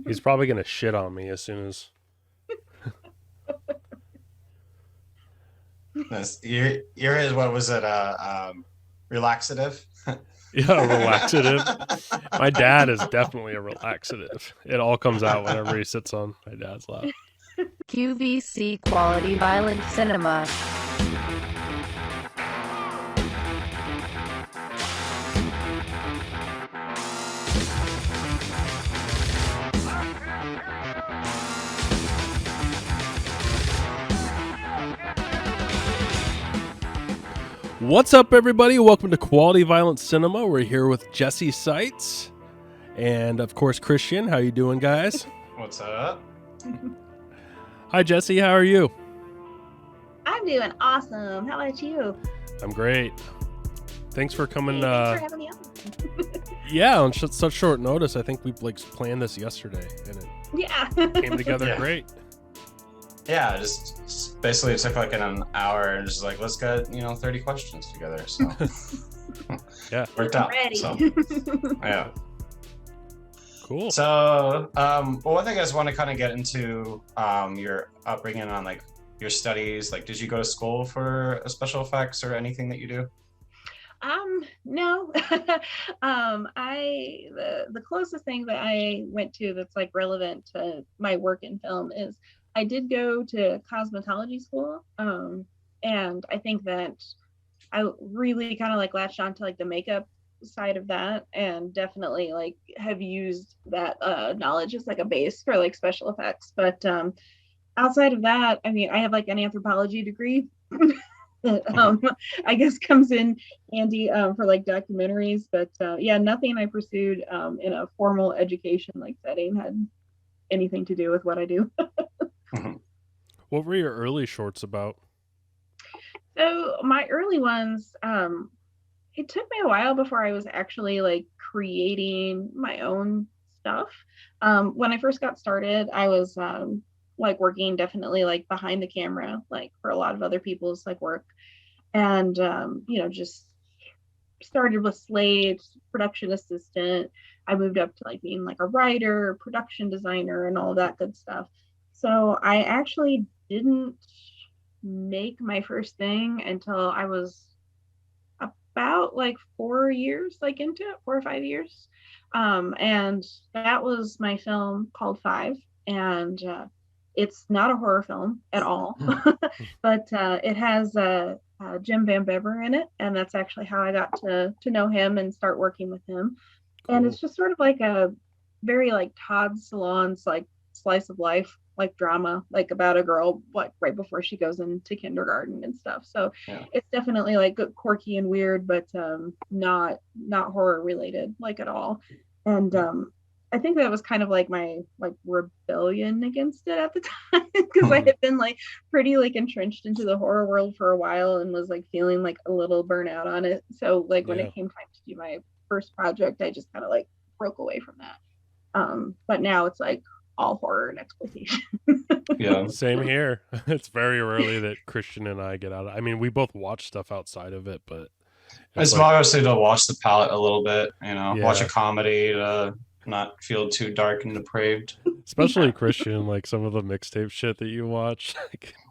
He's probably gonna shit on me as soon as. Your is what was it? Relaxative. Yeah, a relaxative. My dad is definitely a relaxative. It all comes out whenever he sits on my dad's lap. QVC Quality Violent Cinema. What's up, everybody? Welcome to Quality Violent Cinema. We're here with Jessie Seitz and, of course, Christian. How you doing, guys? What's up? Hi, Jessie. How are you? I'm doing awesome. How about you? I'm great. Thanks for coming. Hey, thanks for having me on. Yeah, on such short notice. I think we planned this yesterday, and it came together great. Yeah, just basically it took like an hour and just like let's get 30 questions together. So yeah, worked out. Ready. So yeah, cool. So one thing I just want to kind of get into your upbringing on like your studies. Like, did you go to school for special effects or anything that you do? No. The closest thing that I went to that's like relevant to my work in film is I did go to cosmetology school. And I think that I really kind of like latched onto like the makeup side of that, and definitely like have used that knowledge as like a base for like special effects. But outside of that, I mean, I have like an anthropology degree. I guess comes in handy for like documentaries, but yeah, nothing I pursued in a formal education like setting had anything to do with what I do. What were your early shorts about? So my early ones, it took me a while before I was actually like creating my own stuff. When I first got started, I was like working definitely like behind the camera, like for a lot of other people's like work, and just started with slates, production assistant. I moved up to like being like a writer, production designer, and all that good stuff. So I actually didn't make my first thing until I was about like 4 years like into it, 4 or 5 years. And that was my film called Five. And it's not a horror film at all, but it has Jim Van Bever in it. And that's actually how I got to know him and start working with him. Cool. And it's just sort of like a very like Todd Solondz like slice of life like drama, like about a girl like right before she goes into kindergarten and stuff. So it's definitely like quirky and weird, but not horror related like at all. And I think that was kind of like my like rebellion against it at the time, because I had been like pretty like entrenched into the horror world for a while and was like feeling like a little burnout on it. So like when it came time to do my first project, I just kind of like broke away from that. But now it's like all horror and exploitation. Yeah, same here. It's very rarely that Christian and I get out of, I mean, we both watch stuff outside of it, but it's like, obviously to watch the palette a little bit, watch a comedy to not feel too dark and depraved. Especially Christian, like some of the mixtape shit that you watch.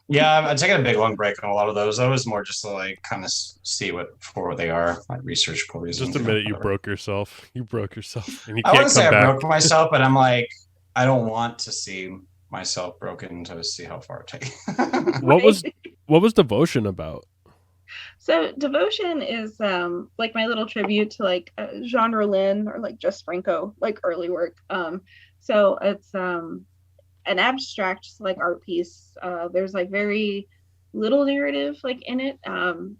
Yeah, I've taken a big long break on a lot of those. That was more just to like kind of see what they are, like research purposes. Just a minute, you broke yourself. You broke yourself, and you I can't wouldn't come say back. I broke myself, but I'm like, I don't want to see myself broken to see how far it takes. What was Devotion about? So Devotion is like my little tribute to like Jean Rollin or like Jess Franco, like early work. So it's an abstract like art piece. There's like very little narrative like in it.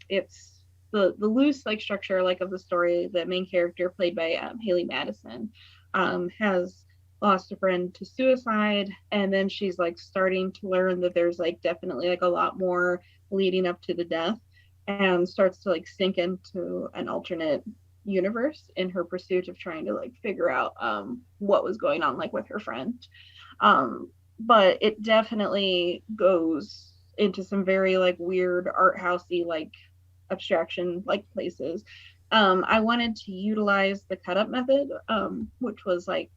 It's the loose like structure like of the story. The main character, played by Haley Madison, has lost a friend to suicide, and then she's like starting to learn that there's like definitely like a lot more leading up to the death, and starts to like sink into an alternate universe in her pursuit of trying to like figure out what was going on like with her friend. But it definitely goes into some very like weird art housey like abstraction like places. I wanted to utilize the cut up method, which was like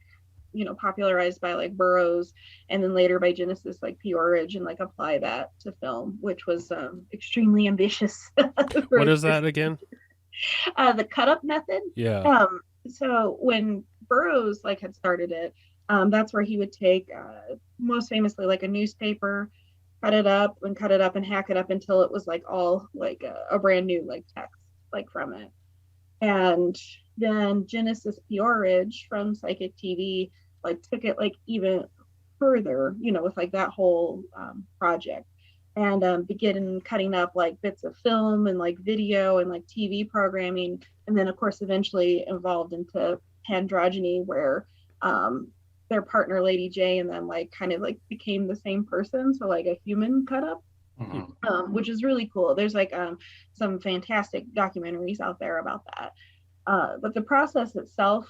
popularized by like Burroughs, and then later by Genesis, like Peorage, and like apply that to film, which was extremely ambitious. What is that again? The cut up method. Yeah. So when Burroughs like had started it, that's where he would take most famously like a newspaper, cut it up and hack it up until it was like all like a brand new like text like from it. And then Genesis Peorage from Psychic TV like took it like even further, with like that whole project, and began cutting up like bits of film and like video and like TV programming, and then of course eventually evolved into Pandrogyny, where their partner Lady J and them like kind of like became the same person, so like a human cut up. Which is really cool. There's like some fantastic documentaries out there about that. But the process itself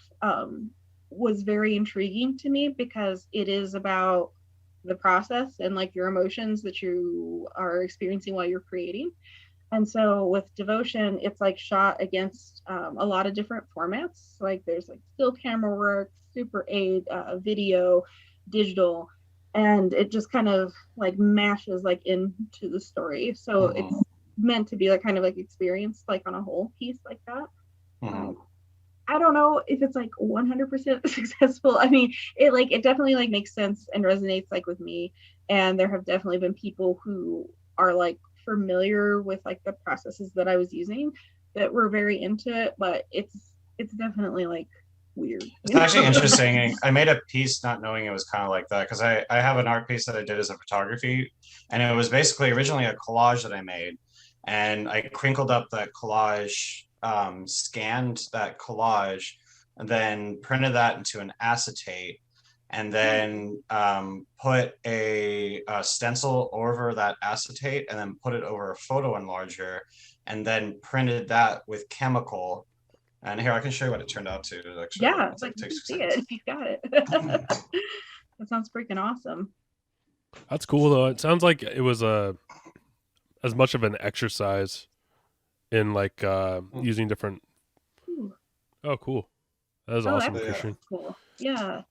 was very intriguing to me, because it is about the process and like your emotions that you are experiencing while you're creating. And so with Devotion, it's like shot against a lot of different formats. Like there's like still camera work, Super 8, video, digital, and it just kind of like mashes like into the story. So it's meant to be like kind of like experienced like on a whole piece like that. I don't know if it's like 100% successful. I mean, it definitely like makes sense and resonates like with me. And there have definitely been people who are like familiar with like the processes that I was using that were very into it, but it's definitely like weird. It's actually interesting. I made a piece not knowing it was kind of like that, because I have an art piece that I did as a photography, and it was basically originally a collage that I made, and I crinkled up that collage, scanned that collage, and then printed that into an acetate, and then put a stencil over that acetate, and then put it over a photo enlarger, and then printed that with chemical. And here, I can show you what it turned out to. Actually, yeah, it's like, see it if you've got it. That sounds freaking awesome. That's cool, though. It sounds like it was as much of an exercise in like using different. Ooh. Oh, cool! That is awesome, Christian. Cool. Yeah.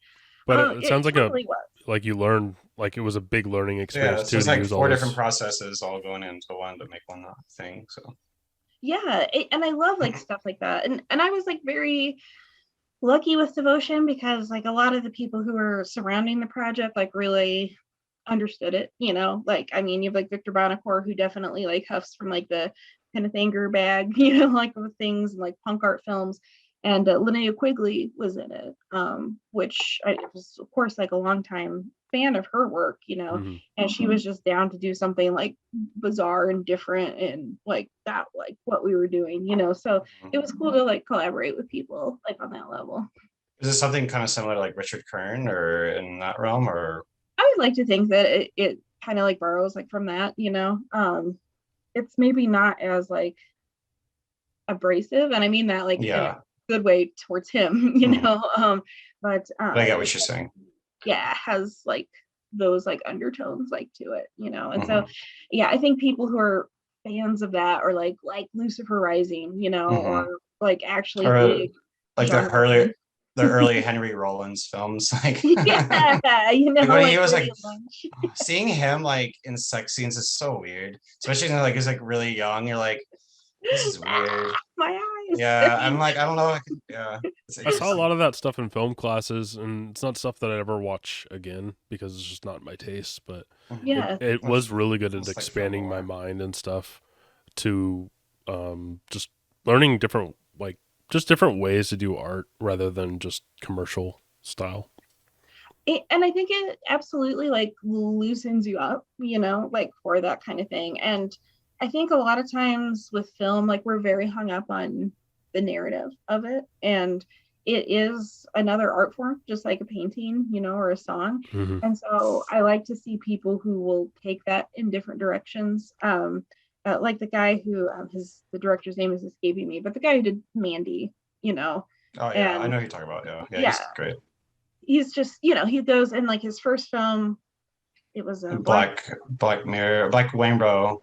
But it sounds like totally like you learned, like it was a big learning experience too. It's like 4 different processes all going into one to make one thing. So. Yeah, and I love like stuff like that, and I was like very lucky with Devotion, because like a lot of the people who were surrounding the project like really understood it, like I mean, you have like Victor Bonacore, who definitely like huffs from like the Kenneth Anger bag, like with things and like punk art films, and Linnea Quigley was in it, which I was of course like a long time fan of her work, and she was just down to do something like bizarre and different and like that, like what we were doing, so it was cool to like collaborate with people like on that level. Is this something kind of similar to like Richard Kern or in that realm? Or I would like to think that it kind of like borrows like from that, it's maybe not as like abrasive, and I mean that like in a good way towards him, but I get what you're saying. Yeah, has like those like undertones like to it, and so yeah, I think people who are fans of that, or like Lucifer Rising, or like actually big like the early Henry Rollins films, like yeah, like when he was like seeing him like in sex scenes is so weird, especially when like he's like really young. You're like, this is weird. My eyes. Yeah, I'm like, I don't know. I saw a lot of that stuff in film classes, and it's not stuff that I'd ever watch again because it's just not my taste. But yeah, it was really good at expanding my mind and stuff to just learning different ways to do art rather than just commercial style. And I think it absolutely like loosens you up, like for that kind of thing. And I think a lot of times with film, like we're very hung up on the narrative of it, and it is another art form, just like a painting, or a song. And so I like to see people who will take that in different directions. Like the guy who the director's name is escaping me, but the guy who did Mandy, Oh yeah, I know who you're talking about. Yeah, he's great. He's just, he goes in like his first film. It was a Black Rainbow.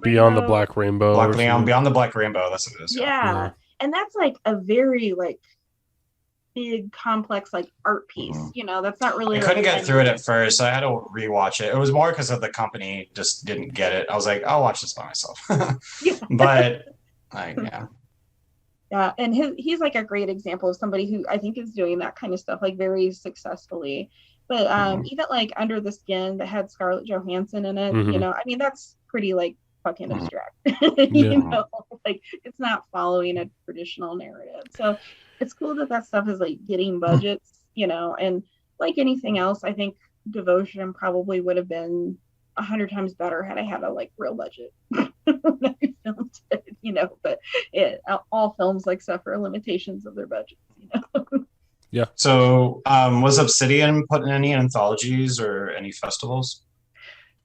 Beyond the Black Rainbow. Beyond the Black Rainbow. That's what it is. Yeah. And that's like a very like big complex like art piece. You know, that's not really. I couldn't get through it at first, so I had to rewatch it. It was more because of the company just didn't get it. I was like, I'll watch this by myself. But like, yeah. Yeah, and he's like a great example of somebody who I think is doing that kind of stuff like very successfully. But even like Under the Skin that had Scarlett Johansson in it, you know, I mean that's pretty like fucking abstract. You know, like it's not following a traditional narrative. So it's cool that stuff is like getting budgets, you know, and like anything else, I think Devotion probably would have been 100 times better had I had a like real budget when I filmed it, you know. But all films like suffer limitations of their budgets, you know. Yeah. So was Obsidian put in any anthologies or any festivals?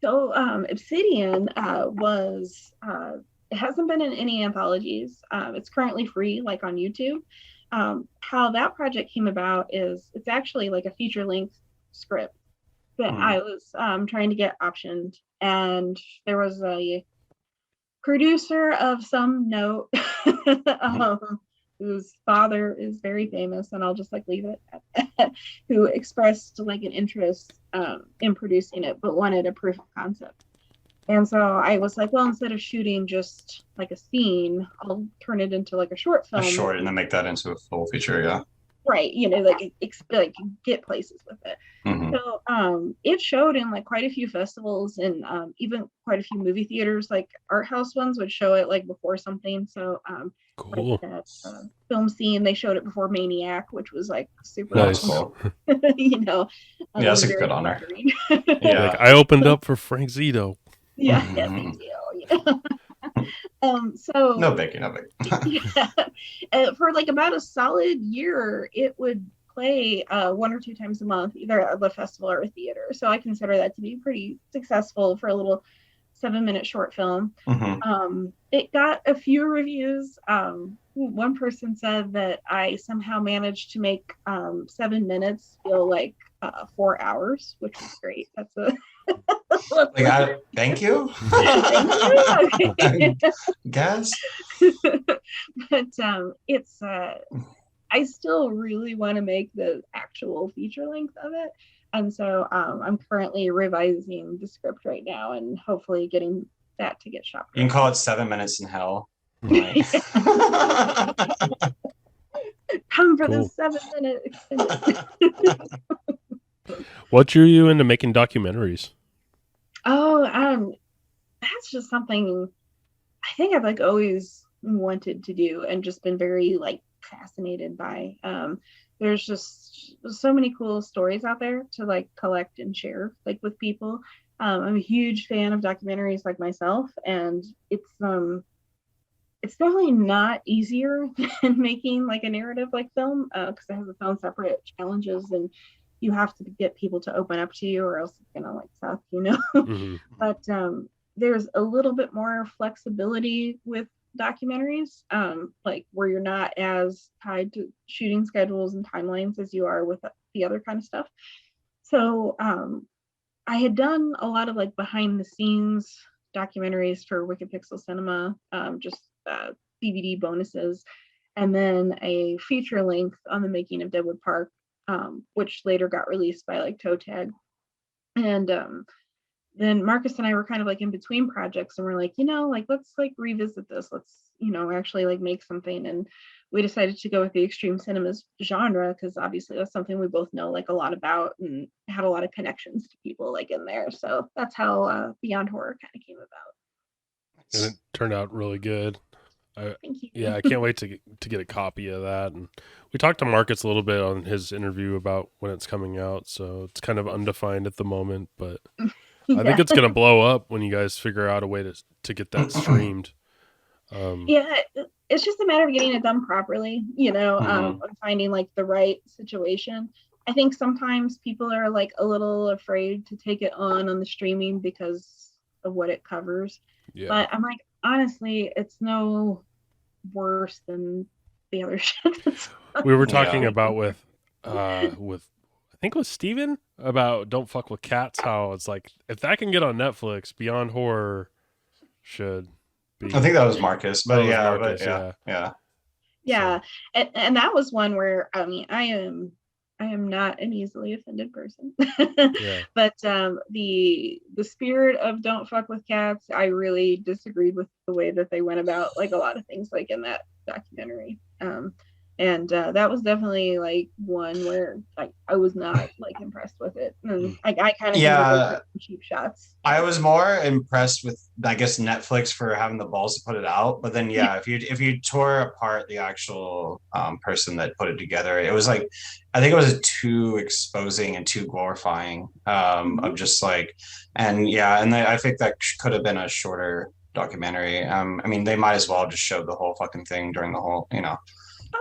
So Obsidian was it hasn't been in any anthologies. It's currently free, like on YouTube. How that project came about is it's actually like a feature-length script that I was trying to get optioned, and there was a producer of some note whose father is very famous, and I'll just like leave it at that, who expressed like an interest in producing it, but wanted a proof of concept. And so I was like, well, instead of shooting just like a scene, I'll turn it into like a short film. A short, and then make that into a full feature, yeah. Right, you know, like get places with it. So it showed in like quite a few festivals and even quite a few movie theaters, like art house ones would show it like before something. So cool. Like that film scene, they showed it before Maniac, which was like super nice. Cool. You know, yeah, that's a good honor. Yeah, like, I opened up for Frank Zito. Yeah, big deal. Yeah. So no biggie. Yeah, for like about a solid year, it would play 1 or 2 times a month, either at the festival or a theater. So I consider that to be pretty successful for a little 7-minute short film. It got a few reviews. One person said that I somehow managed to make 7 minutes feel like 4 hours, which was great. That's a thank you. Guess. But it's I still really want to make the actual feature length of it, and so I'm currently revising the script right now and hopefully getting that to get shot. You can call it 7 minutes in hell. Come for the 7 minutes. What drew you into making documentaries? Oh, that's just something I think I've like always wanted to do and just been very like fascinated by. There's just so many cool stories out there to like collect and share like with people. I'm a huge fan of documentaries like myself, and it's definitely not easier than making like a narrative like film because it has its own separate challenges, and you have to get people to open up to you or else it's gonna like suck, you know. But there's a little bit more flexibility with documentaries, like where you're not as tied to shooting schedules and timelines as you are with the other kind of stuff. So I had done a lot of like behind the scenes documentaries for Wicked Pixel Cinema, just DVD bonuses, and then a feature length on the making of Deadwood Park, which later got released by like Toe Tag. And then Marcus and I were kind of like in between projects, and we're like, you know, like let's like revisit this. Let's, you know, actually like make something. And we decided to go with the extreme cinemas genre because obviously that's something we both know like a lot about and had a lot of connections to people like in there. So that's how Beyond Horror kind of came about. And it turned out really good. Thank you. Yeah, I can't wait to get a copy of that. And we talked to Marcus a little bit on his interview about when it's coming out, so it's kind of undefined at the moment, but I think it's going to blow up when you guys figure out a way to get that streamed. Yeah, it's just a matter of getting it done properly, you know, and finding like the right situation. I think sometimes people are like a little afraid to take it on the streaming because of what it covers. Yeah. But I'm like, honestly, it's no worse than the other shit. We were talking about with I think it was Steven about Don't Fuck with Cats, how it's like if that can get on Netflix, Beyond Horror should be. I think that was Marcus, but Marcus, yeah. Yeah, and that was one where I mean I am not an easily offended person. Yeah. But the spirit of don't fuck with cats, I really disagreed with the way that they went about like a lot of things like in that documentary. And that was definitely like one where like I was not like impressed with it. And I kind of Yeah. cheap shots. I was more impressed with, I guess, Netflix for having the balls to put it out. But then, yeah, if you tore apart the actual person that put it together, it was like, I think it was too exposing and too glorifying of just like, and yeah, and I think that could have been a shorter documentary. I mean, they might as well just show the whole fucking thing during the whole, you know.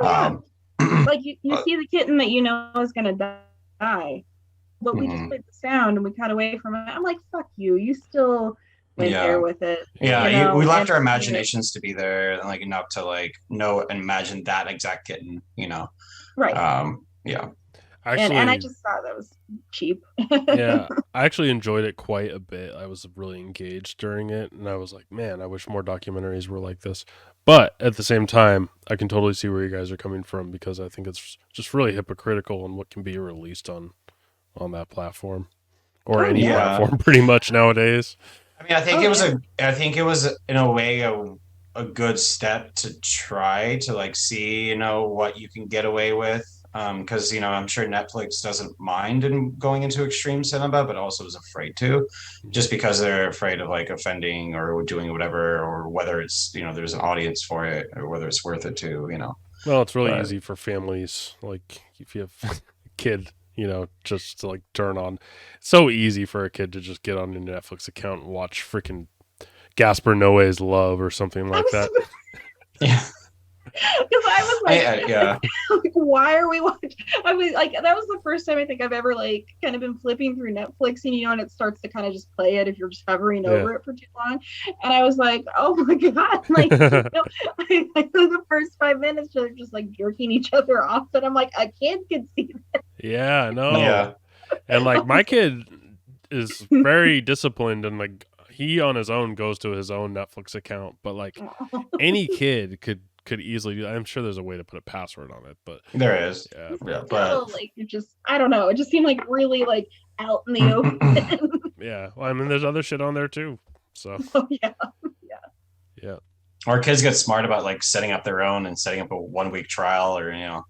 Oh, yeah. Like you see the kitten that you know is gonna die, but we just played the sound and we cut away from it. I'm like, fuck you. You still went there with it. Yeah, you know? we left our imaginations to be there and like enough to like know and imagine that exact kitten, you know. Right. Yeah. Actually, and I just thought that was cheap. Yeah, I actually enjoyed it quite a bit. I was really engaged during it, and I was like, man, I wish more documentaries were like this. But at the same time, I can totally see where you guys are coming from, because I think it's just really hypocritical in what can be released on that platform or any platform pretty much nowadays. I mean, I think it was in a way a good step to try to like see, you know, what you can get away with. Because, you know, I'm sure Netflix doesn't mind in going into extreme cinema, but also is afraid to, just because they're afraid of like offending or doing whatever, or whether it's, you know, there's an audience for it or whether it's worth it to, you know. Well, it's really easy for families. Like if you have a kid, you know, just to like turn on. It's so easy for a kid to just get on your Netflix account and watch freaking Gaspar Noé's Love or something like that. Yeah. Because I was like, like, why are we watching? I was like, that was the first time I think I've ever like kind of been flipping through Netflix, and you know, and it starts to kind of just play it if you're just hovering over it for too long. And I was like, oh my god, like you know, I the first 5 minutes they're just like jerking each other off, and I'm like, a kid could see that. Yeah, no. Yeah. And like my kid is very disciplined, and like he on his own goes to his own Netflix account, but like any kid could easily do. I'm sure there's a way to put a password on it, but there is. Yeah, but like it just, I don't know. It just seemed like really like out in the open. Yeah, well, I mean, there's other shit on there too. So. Oh, yeah. Our kids get smart about like setting up their own and setting up a 1 week trial, or you know.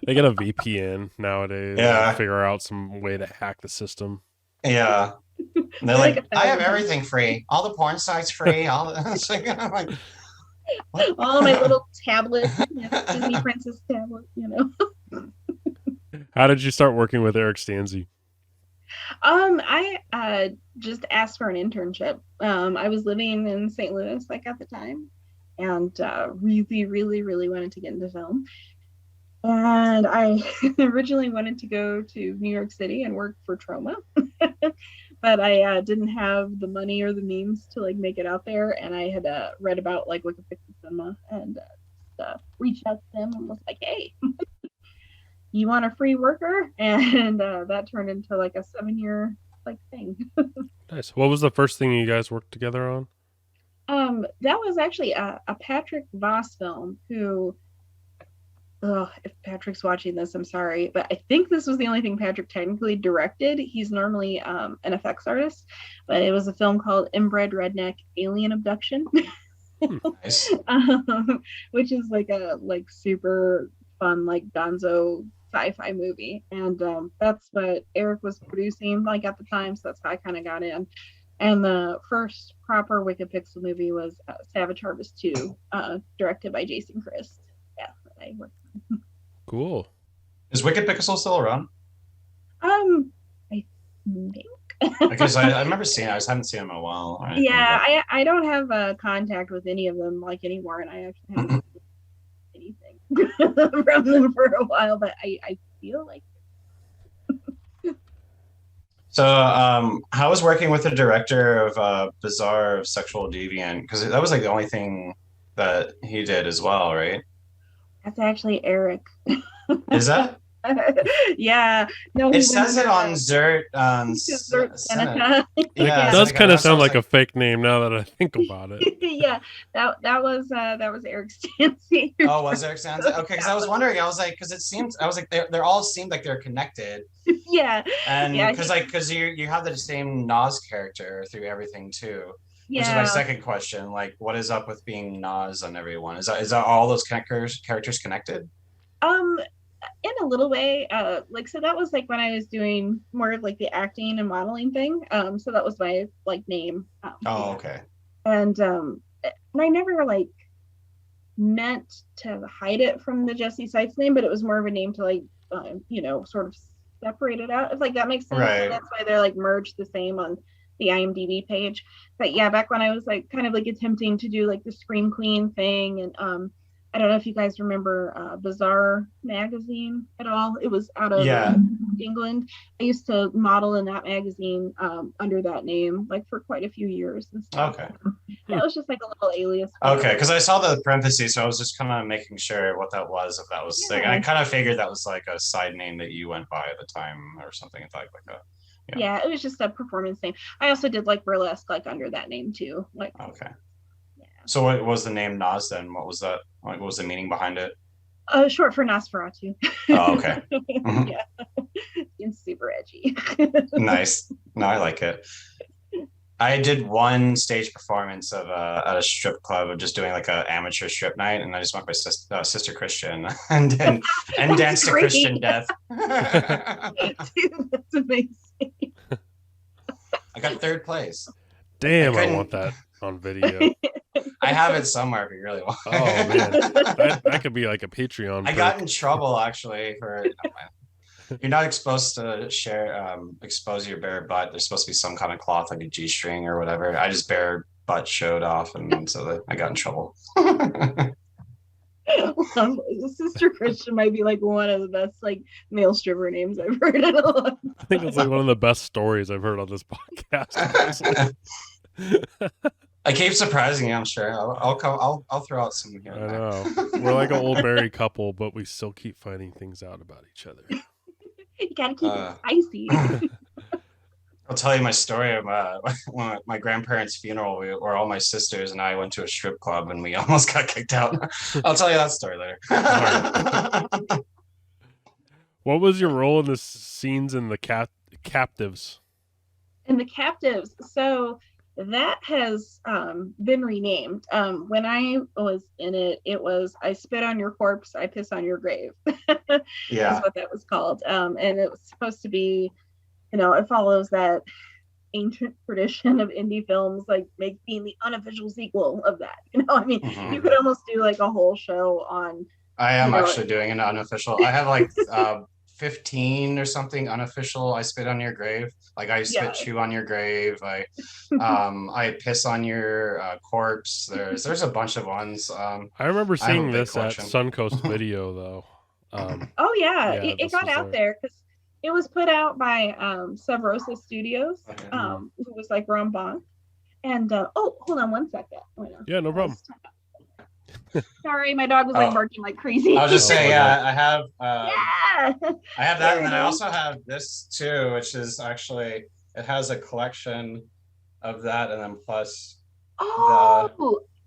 They get a VPN nowadays. Yeah. Figure out some way to hack the system. Yeah. And they're like, I have everything free. All the porn sites free. All the I'm like, all of my little tablets, Disney Princess tablet, you know. How did you start working with Eric Stanzi? I just asked for an internship. I was living in St. Louis like at the time, and really wanted to get into film. And I originally wanted to go to New York City and work for Troma, but I didn't have the money or the means to like make it out there. And I had read about like Wikipedia Cinema and reached out to them and was like, hey, you want a free worker? And that turned into like a 7-year like thing. Nice. What was the first thing you guys worked together on? That was actually a Patrick Voss film who, if Patrick's watching this, I'm sorry, but I think this was the only thing Patrick technically directed. He's normally an effects artist, but it was a film called Inbred Redneck Alien Abduction. Nice. Which is like a like super fun like gonzo sci-fi movie, and that's what Eric was producing like at the time, so that's how I kind of got in. And the first proper Wicked Pixel movie was Savage Harvest 2, directed by Jason Christ. Yeah, I worked on. Cool. Is Wicked Pixel still around? I think. Because I remember seeing it. I just haven't seen them in a while. Yeah, I don't have contact with any of them like anymore, and I actually haven't seen anything from them for a while, but I feel like. So, how was working with the director of Bizarre Sexual Deviant? Because that was like the only thing that he did as well, right? That's actually Eric. Is that? Yeah. No, It says it on Zert. Zert Senate. Seneca. Yeah, It does Seneca. kind of That sound sounds like a fake name now that I think about it. Yeah, that was Eric Stancy. Oh, was Eric Stancy? Okay, because I was wondering. I was like, because it seems I was like they're all seemed like they're connected. Yeah. And Yeah, because you have the same Nas character through everything too. Which is my second question. Like, what is up with being Nas on everyone? Is that all those characters connected? In a little way. Like, so that was like when I was doing more of like the acting and modeling thing. So that was my like name. Oh, okay. And I never like meant to hide it from the Jessie Seitz name, but it was more of a name to like sort of separate it out, if like that makes sense. Right. So that's why they're like merged the same on the IMDb page. But yeah, back when I was like kind of like attempting to do like the Scream Queen thing, and I don't know if you guys remember Bazaar magazine at all. It was out of England. I used to model in that magazine under that name like for quite a few years and stuff. Okay. That was just like a little alias. Okay, because I saw the parentheses, so I was just kind of making sure what that was, if that was like, and I kind of figured that was like a side name that you went by at the time or something like that. Yeah, it was just a performance name. I also did like burlesque like under that name too. Like okay. Yeah. So what was the name Nas then? What was that? What was the meaning behind it? Short for Nosferatu. Oh, okay. Mm-hmm. Yeah. It's super edgy. Nice. No, I like it. I did one stage performance of at a strip club of just doing like an amateur strip night, and I just went by Sister Christian and danced to Christian death. Dude, that's amazing. I got third place. Damn, I want that on video. I have it somewhere if you really want. Oh man, that could be like a Patreon. I got in trouble actually for. You're not supposed to expose your bare butt. There's supposed to be some kind of cloth, like a G-string or whatever. I just bare butt showed off, and so I got in trouble. Sister Christian might be like one of the best like male stripper names I've heard in a long time. I think it's like one of the best stories I've heard on this podcast. I keep surprising you. I'm sure. I'll throw out some here. I know. We're like an old married couple, but we still keep finding things out about each other. You gotta keep it spicy. I'll tell you my story of my grandparents' funeral. Where all my sisters and I went to a strip club and we almost got kicked out. I'll tell you that story later. What was your role in the scenes in the Captives? In the Captives, so that has been renamed. When I was in it, it was I spit on your corpse, I piss on your grave. Yeah, that's what that was called. And it was supposed to be, it follows that ancient tradition of indie films, like being the unofficial sequel of that. You could almost do like a whole show on. I am actually doing an unofficial. I have like 15 or something unofficial. I spit on your grave. Like I spit chew on your grave. I piss on your corpse. There's a bunch of ones. I remember seeing this at Suncoast Video though. It got out there because it was put out by Sub Rosa Studios, who was like Ron Bonk. And hold on one second. Yeah, no problem. Sorry, my dog was like barking like crazy. I was just saying, I have I have that, and then I also have this too, which is actually it has a collection of that, and then plus.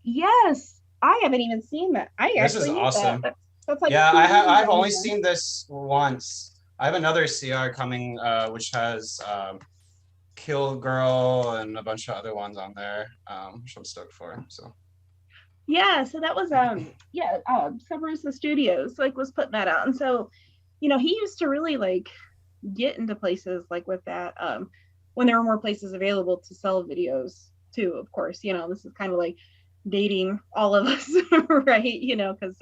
Yes, I haven't even seen that. This is awesome. That's like I've only seen this once. I have another CR coming, which has Kill Girl and a bunch of other ones on there, which I'm stoked for. So. Yeah, so that was Sub Rosa Studios was putting that out, and so he used to really like get into places like with that when there were more places available to sell videos too. Of course, this is kind of like dating all of us, right? Because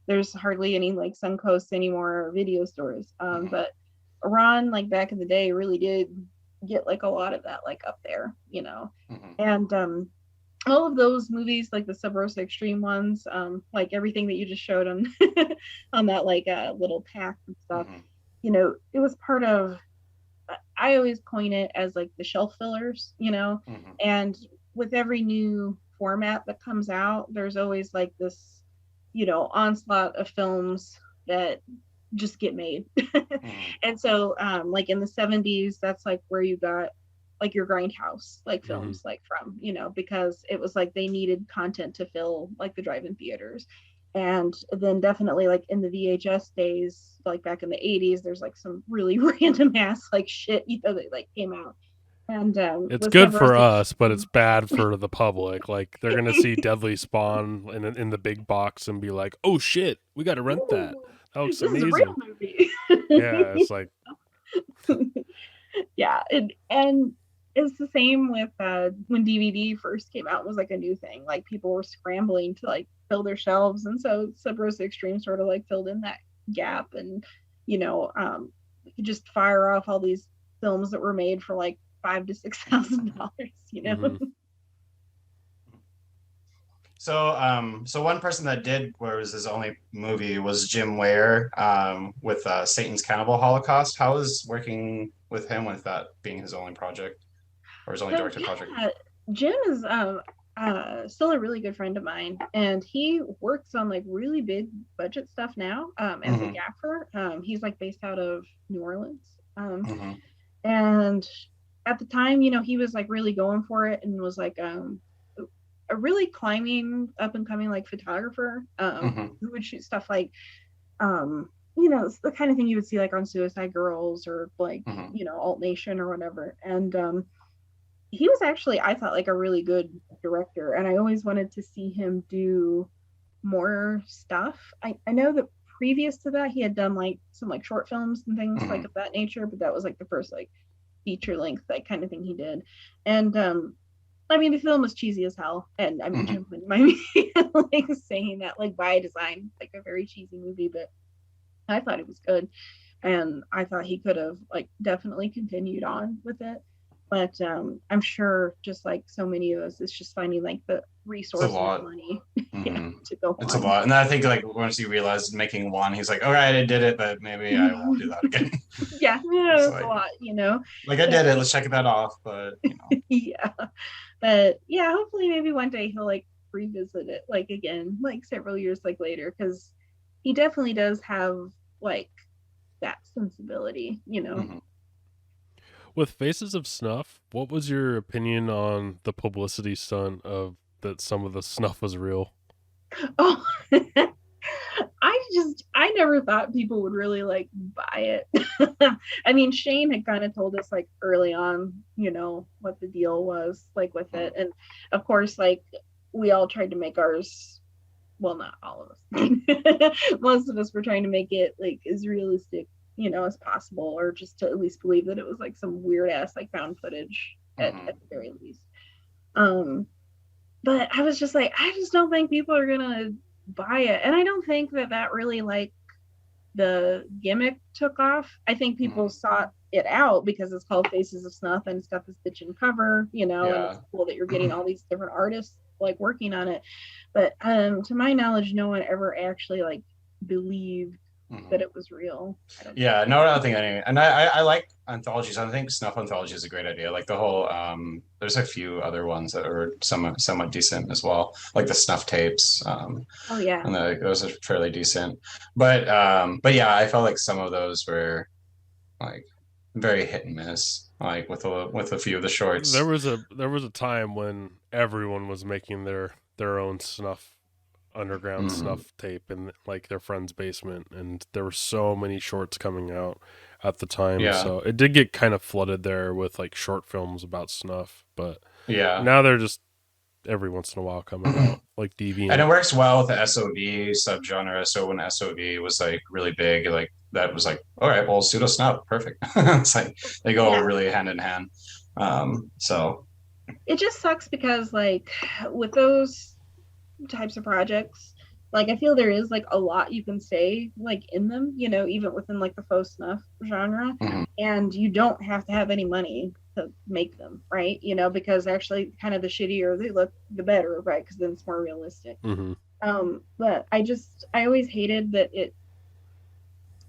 there's hardly any like Suncoast anymore video stores. But Ron, like back in the day, really did get like a lot of that like up there, and all of those movies, like the Sub Rosa Extreme ones, like everything that you just showed on on that like little pack and stuff, it was part of. I always coin it as like the shelf fillers, and with every new format that comes out, there's always like this, onslaught of films that just get made. And so like in the 70s, that's like where you got like your grindhouse like films like from, you know, because it was like they needed content to fill like the drive-in theaters. And then definitely like in the VHS days, like back in the 80s, there's like some really random ass like shit, you know, that like came out. And it's good for us, but it's bad for the public. Like they're gonna see Deadly Spawn in the big box and be like, "Oh shit, we got to rent that. That looks this amazing." is a real movie. Yeah, it's like yeah, and it's the same with when DVD first came out. It was like a new thing. Like people were scrambling to like fill their shelves, and so Sub Rosa Extreme sort of like filled in that gap. And you know, you could just fire off all these films that were made for like $5,000 to $6,000. You know. So one person that did where it was his only movie was Jim Ware with Satan's Cannibal Holocaust. How is working with him with that being his only project or his only directed project? Jim is still a really good friend of mine, and he works on like really big budget stuff now as a gaffer. He's like based out of New Orleans, and at the time, you know, he was like really going for it and was like a really climbing up and coming like photographer who would shoot stuff like you know, it's the kind of thing you would see like on Suicide Girls or like you know, Alt Nation or whatever. And he was actually, I thought, like a really good director, and I always wanted to see him do more stuff. I know that previous to that he had done like some like short films and things like of that nature, but that was like the first like feature length like kind of thing he did. And I mean, the film was cheesy as hell, and I mean, Jim wouldn't mind me like saying that, like by design, like a very cheesy movie, but I thought it was good, and I thought he could have like definitely continued on with it. But I'm sure, just like so many of us, it's just finding like the resources, money, to go. It's a lot, and I think like once you realize making one, he's like, "All right, I did it, but maybe I won't do that again." Yeah, it's like, a lot, you know. Like I did it. Let's check that off, but you know. Yeah, but yeah, hopefully maybe one day he'll like revisit it like again, like several years like later, because he definitely does have like that sensibility, you know. With Faces of Snuff, what was your opinion on the publicity stunt of that some of the snuff was real? Oh, I never thought people would really like buy it. I mean, Shane had kind of told us like early on, you know, what the deal was like with it. And of course, like we all tried to make ours, well, not all of us. Most of us were trying to make it like as realistic, you know, as possible, or just to at least believe that it was like some weird ass like found footage at the very least. But I was just like, I just don't think people are gonna buy it, and I don't think that really like the gimmick took off. I think people sought it out because it's called Faces of Snuff and it's got this bitchin' cover, you know, and it's cool that you're getting all these different artists like working on it. But to my knowledge, no one ever actually like believed that it was real. I don't think any. And I like anthologies. I think Snuff Anthology is a great idea. Like the whole there's a few other ones that are somewhat decent as well, like the Snuff tapes. And those are fairly decent. But yeah, I felt like some of those were like very hit and miss. Like with a few of the shorts. There was a time when everyone was making their own snuff underground snuff tape in like their friend's basement, and there were so many shorts coming out at the time. So it did get kind of flooded there with like short films about snuff, but now they're just every once in a while coming out like DV. And it works well with the SOV subgenre. So when SOV was like really big, like that was like, all right, well, pseudo snuff, perfect. It's like they go really hand in hand. So it just sucks because like with those types of projects, like I feel there is like a lot you can say like in them, you know, even within like the faux snuff genre, and you don't have to have any money to make them, right? You know, because actually kind of the shittier they look, the better, right? Because then it's more realistic. But I always hated that it,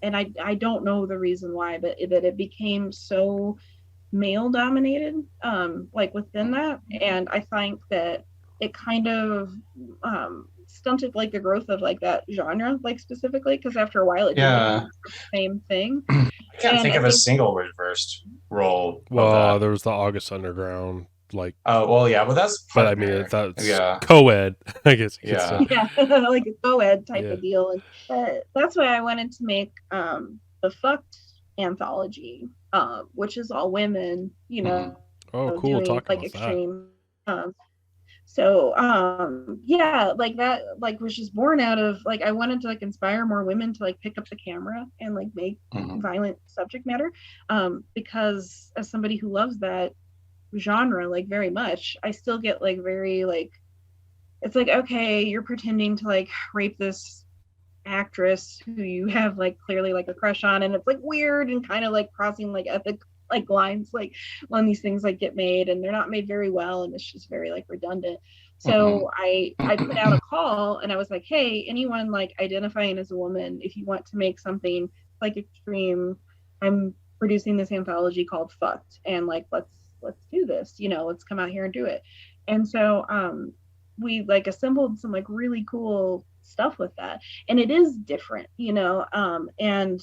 and I don't know the reason why, but that it became so male dominated like within that. And I think that it kind of stunted like the growth of like that genre, like specifically, because after a while it did the same thing. I can't think of a single reversed role. Well, there was the August Underground, like. Oh well, yeah, but that's. But I mean, that's co-ed, I guess. Yeah, like a co-ed type of deal, and that's why I wanted to make the Fucked anthology, which is all women, you know. Oh, cool! Doing, talk like about extreme. So yeah, like that, like was just born out of like I wanted to like inspire more women to like pick up the camera and like make violent subject matter, because as somebody who loves that genre like very much, I still get like very like, it's like, okay, you're pretending to like rape this actress who you have like clearly like a crush on, and it's like weird and kind of like crossing like ethic like lines like when these things like get made and they're not made very well, and it's just very like redundant. So I put out a call and I was like, hey, anyone like identifying as a woman, if you want to make something like extreme, I'm producing this anthology called Fucked, and like let's do this, you know, let's come out here and do it. And so we like assembled some like really cool stuff with that, and it is different, you know, and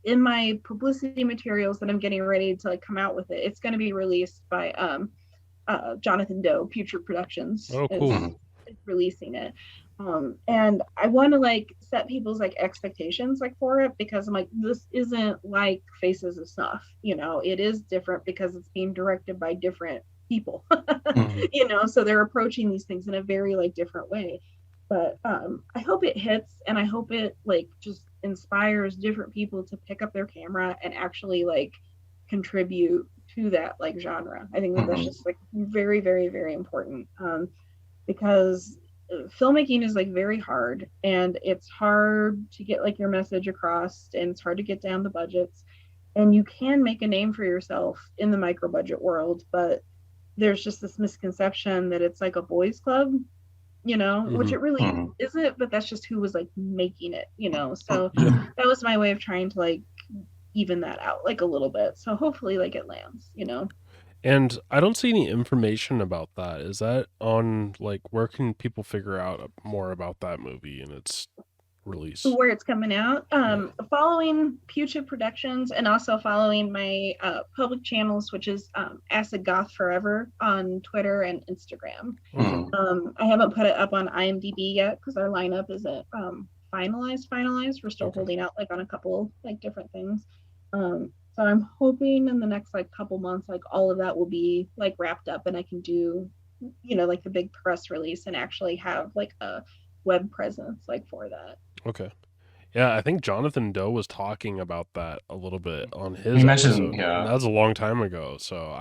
in my publicity materials that I'm getting ready to like come out with it, it's going to be released by Jonathan Doe, Future Productions. Oh, cool. is releasing it. And I want to like set people's like expectations like for it, because I'm like, this isn't like Faces of Snuff, you know, it is different because it's being directed by different people, you know, so they're approaching these things in a very like different way. But I hope it hits, and I hope it like just inspires different people to pick up their camera and actually like contribute to that like genre. I think that that's just like very, very, very important, because filmmaking is like very hard, and it's hard to get like your message across, and it's hard to get down the budgets, and you can make a name for yourself in the micro budget world, but there's just this misconception that it's like a boys club, you know, which it really isn't, but that's just who was like making it, you know. So that was my way of trying to like even that out like a little bit. So hopefully like it lands, you know. And I don't see any information about that. Is that on like, where can people figure out more about that movie and its release? Where it's coming out, following Future Productions, and also following my public channels, which is Acid Goth Forever on Twitter and Instagram. I haven't put it up on IMDb yet because our lineup isn't finalized. We're still holding out like on a couple like different things. So I'm hoping in the next like couple months, like all of that will be like wrapped up, and I can do, you know, like the big press release and actually have like a web presence like for that. Okay. Yeah, I think Jonathan Doe was talking about that a little bit on his He mentioned, episode. That was a long time ago. So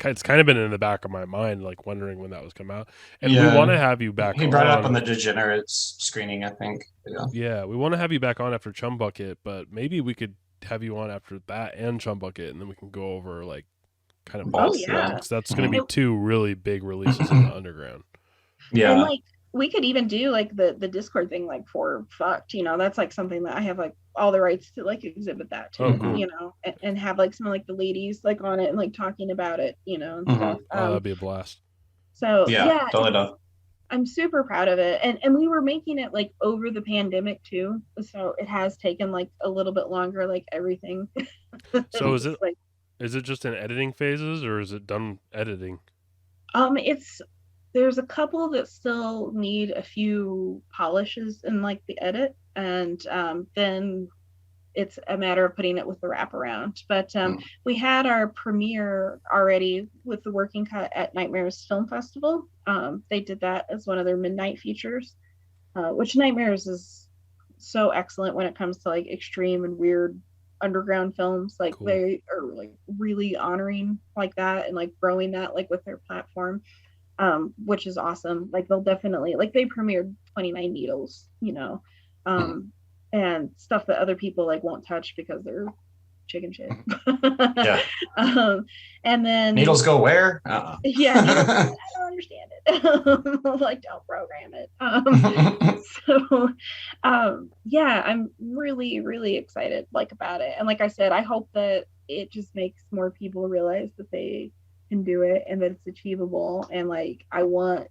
it's kind of been in the back of my mind, like wondering when that was come out. And we want to have you back on. He brought it up on the Degenerates screening, I think. Yeah, we want to have you back on after Chumbucket, but maybe we could have you on after that and Chumbucket, and then we can go over like kind of both. That's going to be two really big releases in the underground. Yeah. And like we could even do like the Discord thing like for Fucked, you know, that's like something that I have like all the rights to like exhibit that too, you know, and have like some of like the ladies like on it and like talking about it, you know, and stuff. That'd be a blast. So yeah, totally. I'm super proud of it, and we were making it like over the pandemic too, so it has taken like a little bit longer, like everything. So is it just in editing phases, or is it done editing? There's a couple that still need a few polishes in like the edit, and then it's a matter of putting it with the wraparound. But we had our premiere already with the working cut at Nightmares Film Festival. They did that as one of their midnight features, which Nightmares is so excellent when it comes to like extreme and weird underground films. Like they are like really honoring like that and like growing that like with their platform. Which is awesome. Like they'll definitely like they premiered 29 Needles, you know, and stuff that other people like won't touch because they're chicken shit. And then Needles go where? Yeah, Needles, I don't understand it. Like don't program it. Yeah, I'm really, really excited like about it. And like I said, I hope that it just makes more people realize that they can do it and that it's achievable, and like I want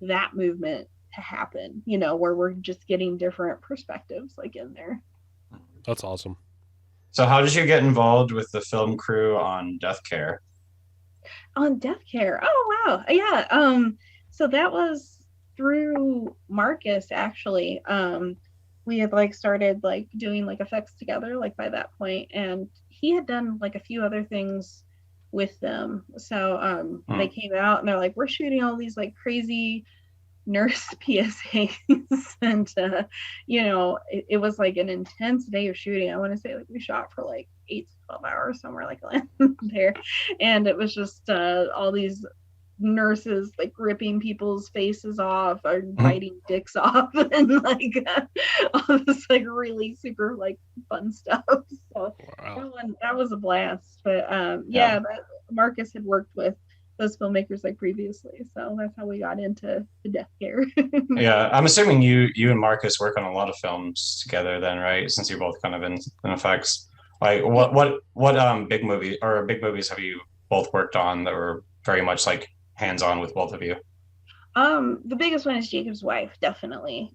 that movement to happen, you know, where we're just getting different perspectives like in there. That's awesome. So how did you get involved with the film crew on Death Care? On Death Care. Oh wow. Yeah. So that was through Marcus actually. We had like started like doing like effects together like by that point, and he had done like a few other things with them. So they came out and they're like, we're shooting all these like crazy nurse PSAs and you know, it was like an intense day of shooting. I want to say like we shot for like 8 to 12 hours somewhere like there, and it was just all these nurses like ripping people's faces off or biting dicks off and like all this like really super like fun stuff. So wow. that was a blast. But yeah, but Marcus had worked with those filmmakers like previously, so that's how we got into the Death Care. Yeah, I'm assuming you and Marcus work on a lot of films together then, right? Since you're both kind of in effects. Like what big movies have you both worked on that were very much like hands-on with both of you? The biggest one is Jacob's Wife, definitely.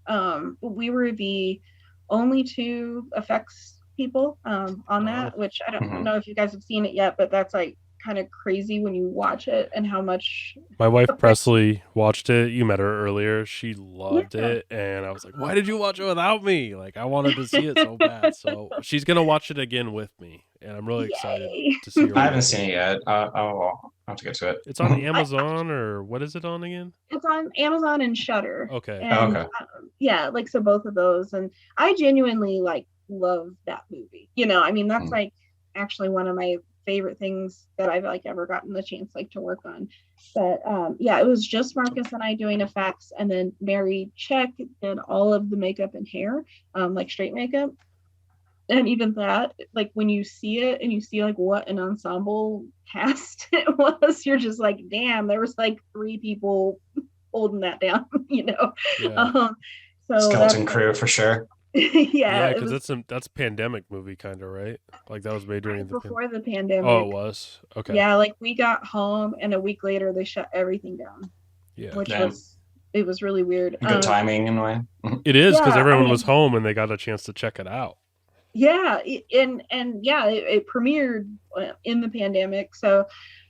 We were the only 2 effects people on that, which I don't know if you guys have seen it yet, but that's like kind of crazy when you watch it and how much my wife Presley watched it. You met her earlier. She loved it, and I was like, why did you watch it without me? Like, I wanted to see it so bad. So she's gonna watch it again with me, and I'm really excited to see her. I haven't seen it yet. I'll have to get to it. It's on Amazon, or what is it on again? It's on Amazon and Shudder. Okay. And, yeah, like so both of those, and I genuinely like love that movie. You know, I mean that's like actually one of my favorite things that I've like ever gotten the chance like to work on. But yeah, it was just Marcus and I doing effects, and then Mary Check did all of the makeup and hair, like straight makeup. And even that, like when you see it and you see like what an ensemble cast it was, you're just like, damn, there was like 3 people holding that down, you know. So skeleton crew for sure. Yeah, because that's a pandemic movie kind of, right? Like that was made during before the pandemic. Oh, it was? Okay. Yeah, like we got home and a week later they shut everything down. Yeah. Which was really weird. Good timing in a way. It is, because everyone was home and they got a chance to check it out. Yeah, and yeah, it premiered in the pandemic, so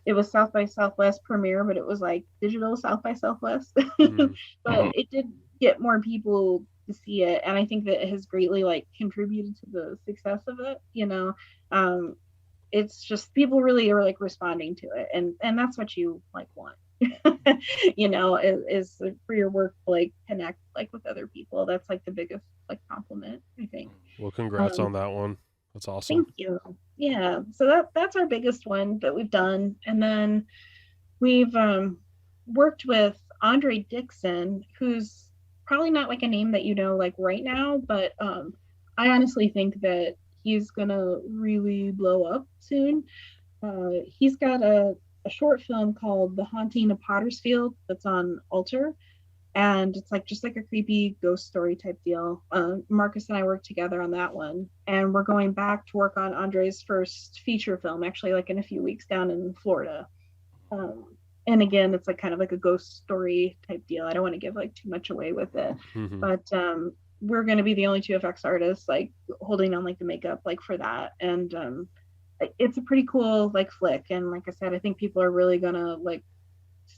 it was South by Southwest premiere, but it was like digital South by Southwest. But it did get more people to see it, and I think that it has greatly like contributed to the success of it. You know, it's just people really are like responding to it, and that's what you like want. You know, is for your work to like connect like with other people. That's like the biggest like compliment, I think. Well, congrats on that one. That's awesome. Thank you. Yeah, so that's our biggest one that we've done, and then we've worked with Andre Dixon, who's probably not like a name that you know like right now, but I honestly think that he's gonna really blow up soon. He's got a short film called The Haunting of Pottersfield that's on Alter, and it's like just like a creepy ghost story type deal. Marcus and I worked together on that one, and we're going back to work on Andre's first feature film actually like in a few weeks down in Florida. And again, it's like kind of like a ghost story type deal. I don't want to give like too much away with it, but we're going to be the only 2 effects artists like holding on like the makeup like for that, and it's a pretty cool like flick. And like I said, I think people are really gonna like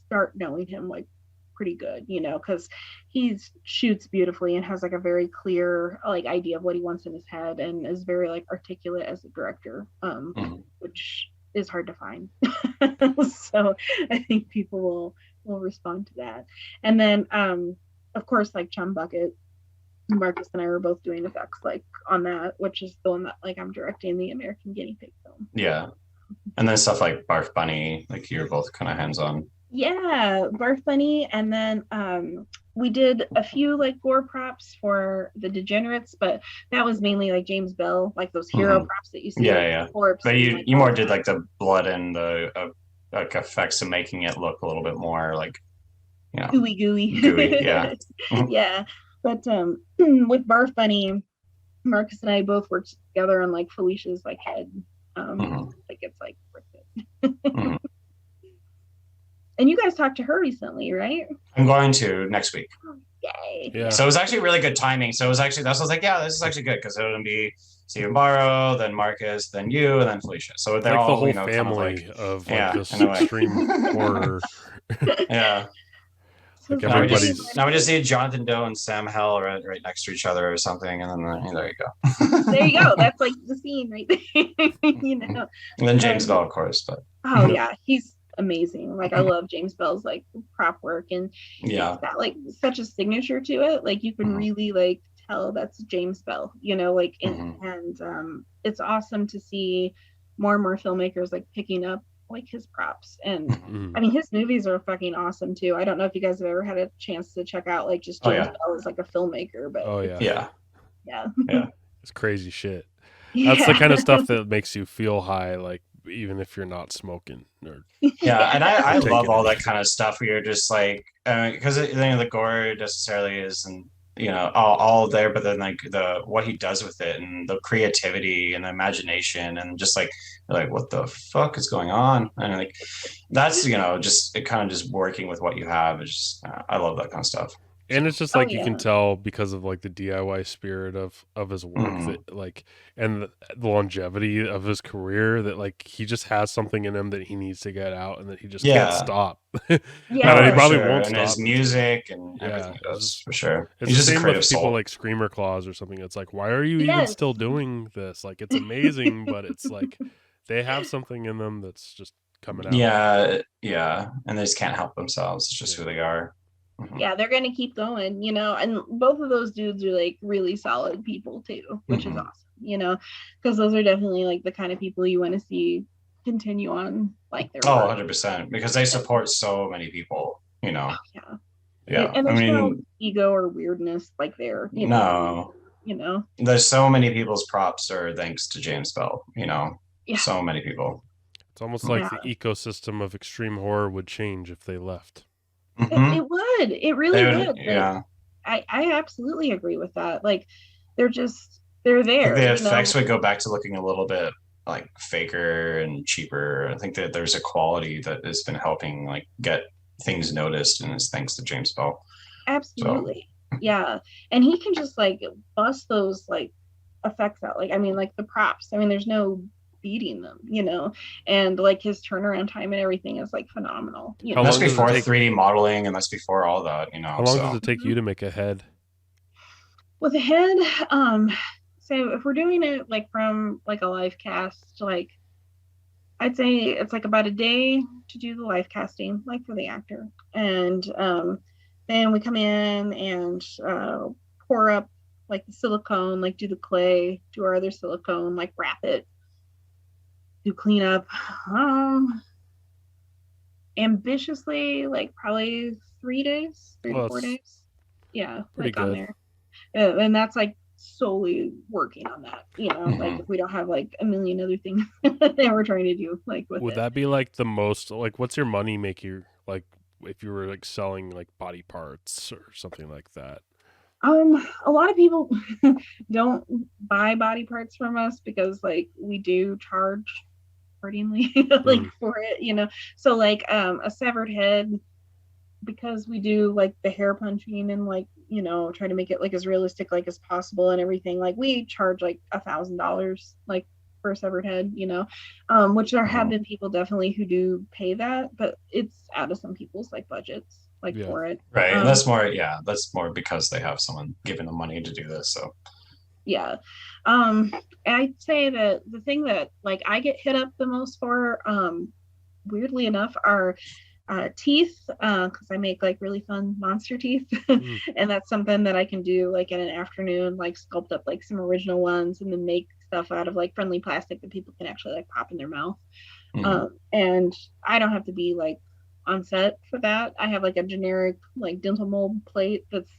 start knowing him like pretty good, you know, because he shoots beautifully and has like a very clear like idea of what he wants in his head, and is very like articulate as a director, which is hard to find. So I think people will respond to that. And then of course like Chumbucket, Marcus and I were both doing effects like on that, which is the one that like I'm directing, the American Guinea Pig film. Yeah. And then stuff like Barf Bunny, like you're both kind of hands-on. Yeah, Barf Bunny, and then we did a few like gore props for the Degenerates, but that was mainly like James Bell, like those hero props that you see. Yeah. But you more did like the blood and the like effects of making it look a little bit more like, you know, gooey. Yeah. Yeah. But with Barf Bunny, Marcus and I both worked together on like Felicia's like head. Like it's like worth it. And you guys talked to her recently, right? I'm going to next week. Oh, Yeah. So it was actually really good timing. So it was actually, that's what I was like, yeah, this is actually good because it would be Stephen Biro, then Marcus, then you, and then Felicia. So they're like all, the whole you know, family kind of yeah, like this in a way. extreme horror. Yeah. Like Now we everybody's just need Jonathan Doe and Sam Hell right next to each other or something, and then there you go. There you go. That's like the scene right there. You know. And then James Bell, of course, but Oh yeah, he's amazing. Like I love James Bell's like prop work, and yeah, it's got like such a signature to it. Like you can really like tell that's James Bell, you know, like and it's awesome to see more and more filmmakers like picking up like his props. And I mean his movies are fucking awesome too. I don't know if you guys have ever had a chance to check out like just James Bell as like a filmmaker, but yeah, it's crazy shit. That's the kind of stuff that makes you feel high, like even if you're not smoking or yeah. And I love all that kind of stuff where you're just like, because you know, the gore necessarily isn't, you know, all there, but then like what he does with it and the creativity and the imagination and just like what the fuck is going on, and like that's, you know, just it kind of just working with what you have is just I love that kind of stuff. And it's just like you can tell because of like the DIY spirit of his work that like, and the longevity of his career, that like he just has something in him that he needs to get out and that he just can't stop. Yeah, he probably won't and stop. His music and everything he does, for sure. It's He's the just same a creative with people soul. like Screamer Claws or something. It's like, why are you even still doing this? Like it's amazing, but it's like they have something in them that's just coming out. Yeah, and they just can't help themselves. It's just who they are. Yeah, they're gonna keep going, you know. And both of those dudes are like really solid people too, which is awesome, you know, because those are definitely like the kind of people you want to see continue on like their work. 100%, because they support so many people, you know. Yeah, and there's no ego or weirdness like there, you know. You know, there's so many people's props are thanks to James Bell, you know. So many people. It's almost like the ecosystem of extreme horror would change if they left. It would. It really would. Yeah. Like, I absolutely agree with that. Like, they're there. The effects would go back to looking a little bit like faker and cheaper. I think that there's a quality that has been helping like get things noticed, and it's thanks to James Bell. Absolutely. So. Yeah. And he can just like bust those like effects out. Like, I mean, like the props. I mean, there's no beating them, you know, and like his turnaround time and everything is like phenomenal. You know? That's before 3D modeling, and that's before all that, you know. How long does it take you to make a head? With a head, so if we're doing it like from like a live cast, like I'd say it's like about a day to do the live casting, like for the actor, and then we come in and pour up like the silicone, like do the clay, do our other silicone, like wrap it, do cleanup, ambitiously like probably 3 days, 3 to 4 days. Yeah, pretty like good. On there, and that's like solely working on that, you know. Like if we don't have like a million other things that we're trying to do, like with would that be like the most, like what's your money maker, like if you were like selling like body parts or something like that? A lot of people don't buy body parts from us because like we do charge accordingly like for it, you know. So like a severed head, because we do like the hair punching and like, you know, try to make it like as realistic like as possible and everything, like we charge like $1,000 like for a severed head, you know, which there have been people definitely who do pay that, but it's out of some people's like budgets like for it, right. And that's more because they have someone giving them money to do this. So yeah. I'd say that the thing that like I get hit up the most for, weirdly enough, are teeth, because I make like really fun monster teeth. And that's something that I can do like in an afternoon, like sculpt up like some original ones and then make stuff out of like friendly plastic that people can actually like pop in their mouth. And I don't have to be like on set for that. I have like a generic like dental mold plate that's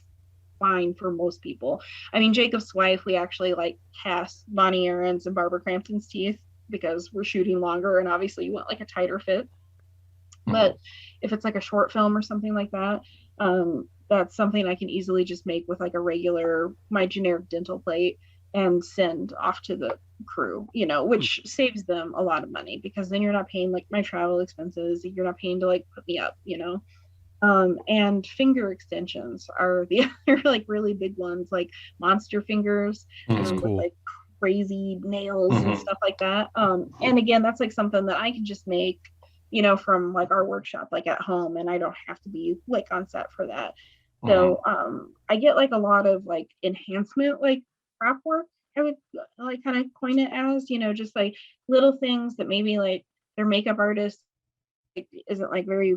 fine for most people. I mean, Jacob's wife, we actually like cast Bonnie Aaron's and Barbara Crampton's teeth because we're shooting longer and obviously you want like a tighter fit. But if it's like a short film or something like that, that's something I can easily just make with like my generic dental plate and send off to the crew, you know, which saves them a lot of money because then you're not paying like my travel expenses. You're not paying to like put me up, you know. And finger extensions are the other like really big ones, like monster fingers That's with cool. like crazy nails and stuff like that. And again, that's like something that I can just make, from like our workshop, like at home, and I don't have to be like on set for that. So I get like a lot of like enhancement, like prop work, I would like kind of coin it as, just like little things that maybe like their makeup artist like, isn't like very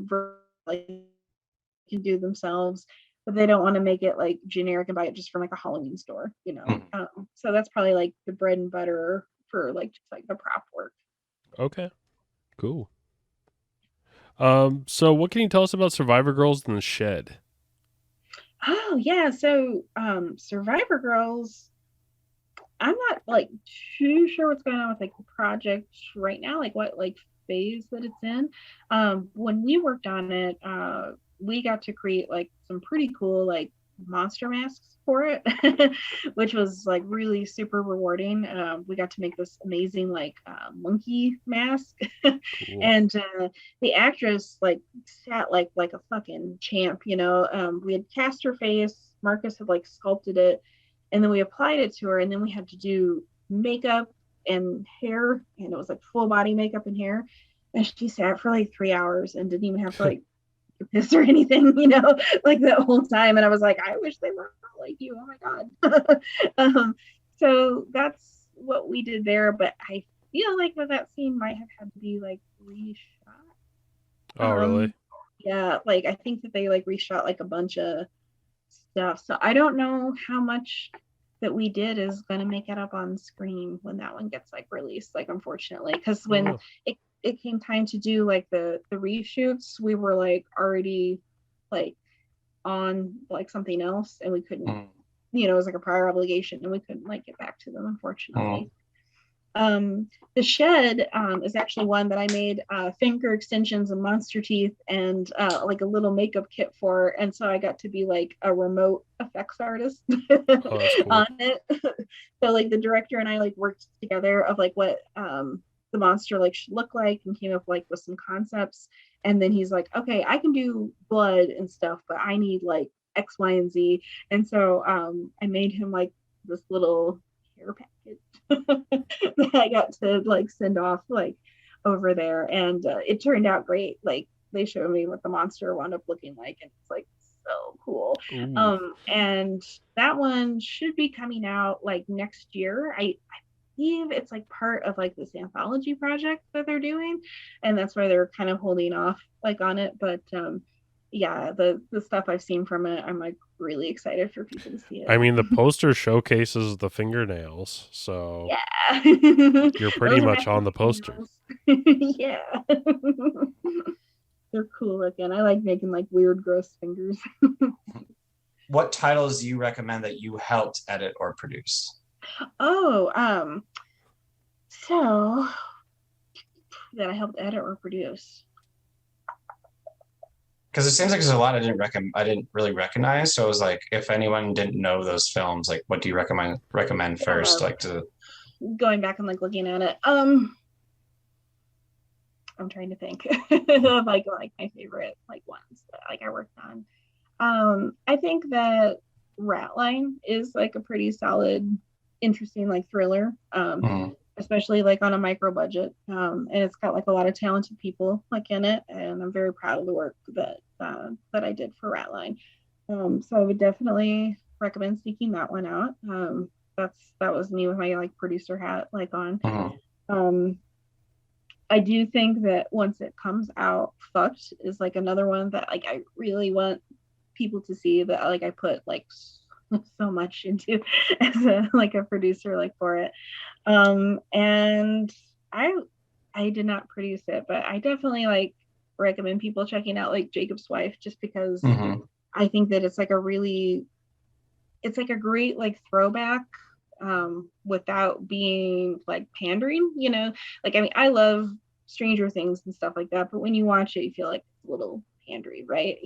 like can do themselves, but they don't want to make it like generic and buy it just from like a Halloween store. So that's probably like the bread and butter for like just like the prop work. Okay, cool. So what can you tell us about Survivor Girls in the Shed? Oh yeah, so Survivor Girls, I'm not like too sure what's going on with like the project right now, like what like phase that it's in. When we worked on it, we got to create like some pretty cool like monster masks for it, which was like really super rewarding. We got to make this amazing like monkey mask, Cool. and the actress like sat like a fucking champ. We had cast her face. Marcus had like sculpted it, and then we applied it to her, and then we had to do makeup and hair, and it was like full body makeup and hair, and she sat for like 3 hours and didn't even have to like piss or anything, like that whole time. And I was like, I wish they were like you. Oh my god. So that's what we did there, but I feel like that scene might have had to be like reshot. Oh, really? Yeah, like I think that they like reshot like a bunch of stuff, so I don't know how much that we did is going to make it up on screen when that one gets like released, like unfortunately, because when it came time to do like the reshoots, we were like already like on like something else, and we couldn't, it was like a prior obligation, and we couldn't like get back to them, unfortunately. The Shed is actually one that I made finger extensions and monster teeth and like a little makeup kit for, and so I got to be like a remote effects artist cool. on it. So like the director and I like worked together of like what the monster like should look like, and came up like with some concepts, and then he's like, okay, I can do blood and stuff, but I need like X, Y, and Z. And so I made him like this little care package that I got to like send off like over there, and it turned out great. Like they showed me what the monster wound up looking like, and it's like so cool. And that one should be coming out like next year. I believe it's like part of like this anthology project that they're doing, and that's why they're kind of holding off like on it. But yeah, the stuff I've seen from it, I'm like really excited for people to see it. I mean, the poster showcases the fingernails, so yeah, you're pretty much on the poster. Yeah. They're cool looking. I like making like weird, gross fingers. What titles do you recommend that you helped edit or produce? Oh, so that I helped edit or produce. Because it seems like there's a lot I didn't really recognize. So I was like, if anyone didn't know those films, like what do you recommend first? Like to going back and like looking at it. I'm trying to think of like my favorite like ones that like I worked on. I think that Ratline is like a pretty solid, interesting like thriller. Especially like on a micro budget, and it's got like a lot of talented people like in it, and I'm very proud of the work that I did for Ratline. So I would definitely recommend seeking that one out. That was me with my like producer hat like on. I do think that once it comes out, Fucked is like another one that like I really want people to see, that like I put like so much into as a producer like for it. And I did not produce it, but I definitely like recommend people checking out like Jacob's Wife, just because I think that it's like a great like throwback without being like pandering, like I mean I love Stranger Things and stuff like that, but when you watch it you feel like it's a little pandery, right?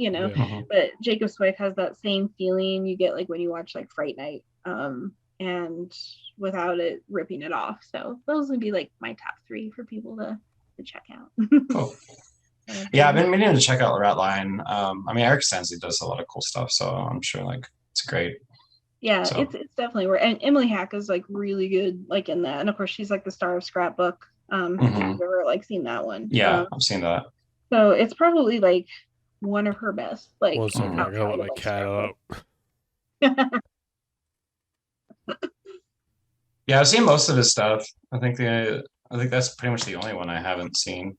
But Jacob's Wife has that same feeling you get like when you watch like Fright Night, and without it ripping it off. So those would be like my top 3 for people to check out. Cool. Yeah, I've been meaning to check out Rat Line. I mean, Eric Stanley does a lot of cool stuff, so I'm sure like it's great. Yeah, So. it's definitely worth. And Emily Hack is like really good, like in that. And of course, she's like the star of Scrapbook. If you've ever like seen that one. Yeah, I've seen that. So it's probably like one of her best. Like, one second, I gotta let my cat out. Yeah, I've seen most of his stuff. I think that's pretty much the only one I haven't seen.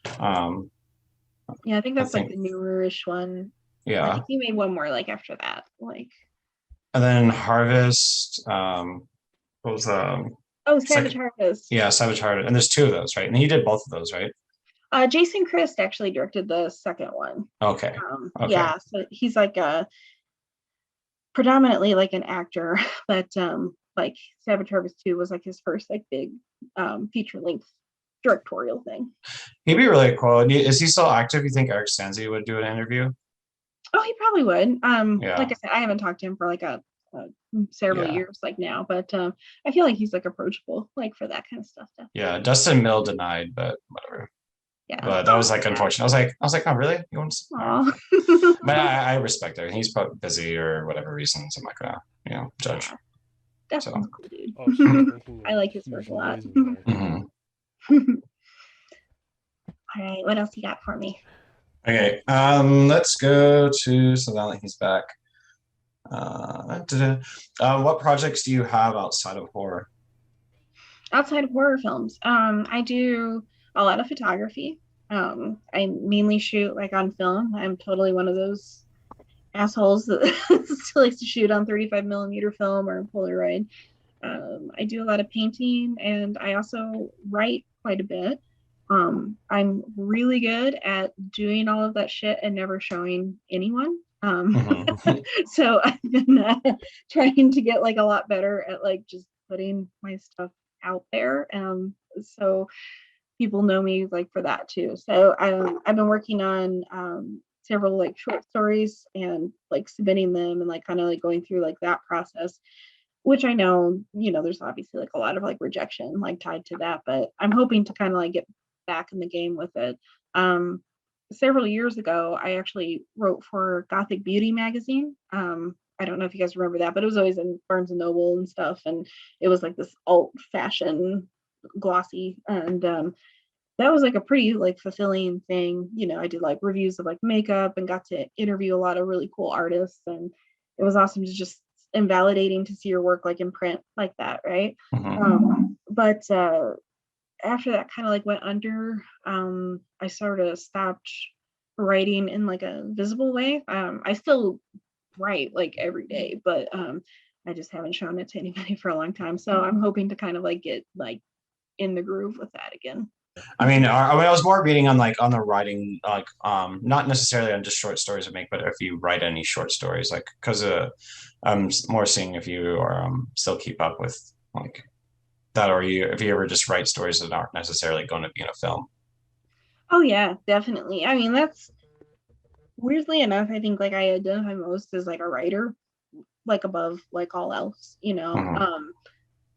Yeah, I think that's like the newer-ish one. Yeah, I think he made one more like after that, like. And then Harvest. What was Savage Harvest. Yeah, Savage Harvest, and there's two of those, right? And he did both of those, right? Jason Christ actually directed the second one. Okay. Yeah, so he's like predominantly like an actor, but like Savage Harvest 2 was like his first like big feature length directorial thing. He'd be really cool. Is he still active? You think Eric Stanley would do an interview? Oh, he probably would. Like I said, I haven't talked to him for like several years like now, but I feel like he's like approachable like for that kind of stuff. Yeah, Dustin Mill denied, but whatever. Yeah, but that was like unfortunate. I was like, oh really? You want to? But I respect it. He's probably busy or whatever reasons. I'm not gonna judge. Definitely cool dude. I like his work a lot. All right, what else you got for me? Okay, let's go to, so now that he's back. What projects do you have outside of horror? Outside of horror films, I do a lot of photography. I mainly shoot like on film. I'm totally one of those assholes that still likes to shoot on 35mm film or Polaroid. I do a lot of painting, and I also write quite a bit. I'm really good at doing all of that shit and never showing anyone. So I've been trying to get like a lot better at like just putting my stuff out there. So people know me like for that too. So I've been working on several like short stories and like submitting them and like kind of like going through like that process, which I know, there's obviously like a lot of like rejection like tied to that, but I'm hoping to kind of like get back in the game with it. Several years ago, I actually wrote for Gothic Beauty magazine. I don't know if you guys remember that, but it was always in Barnes and Noble and stuff, and it was like this alt fashion glossy, and that was like a pretty like fulfilling thing. I did like reviews of like makeup and got to interview a lot of really cool artists, and it was awesome to just invalidating to see your work like in print like that, right? But after that kind of like went under, I sort of stopped writing in like a visible way. I still write like every day, but I just haven't shown it to anybody for a long time. So I'm hoping to kind of like get like in the groove with that again. I mean, I was more reading on the writing, like not necessarily on just short stories I make, but if you write any short stories, like because I'm more seeing if you are still keep up with like that, or if you ever just write stories that aren't necessarily going to be in a film. Oh yeah, definitely. I mean, that's weirdly enough, I think like I identify most as like a writer, like above like all else,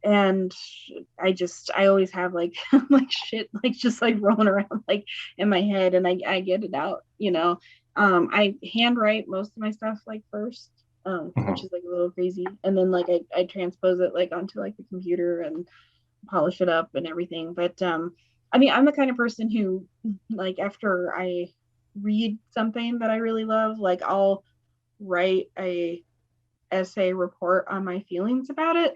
and I always have like like shit like just like rolling around like in my head, and I get it out. I handwrite most of my stuff like first, which is like a little crazy, and then like I transpose it like onto like the computer and polish it up and everything. But I mean, I'm the kind of person who like after I read something that I really love, like I'll write a essay report on my feelings about it,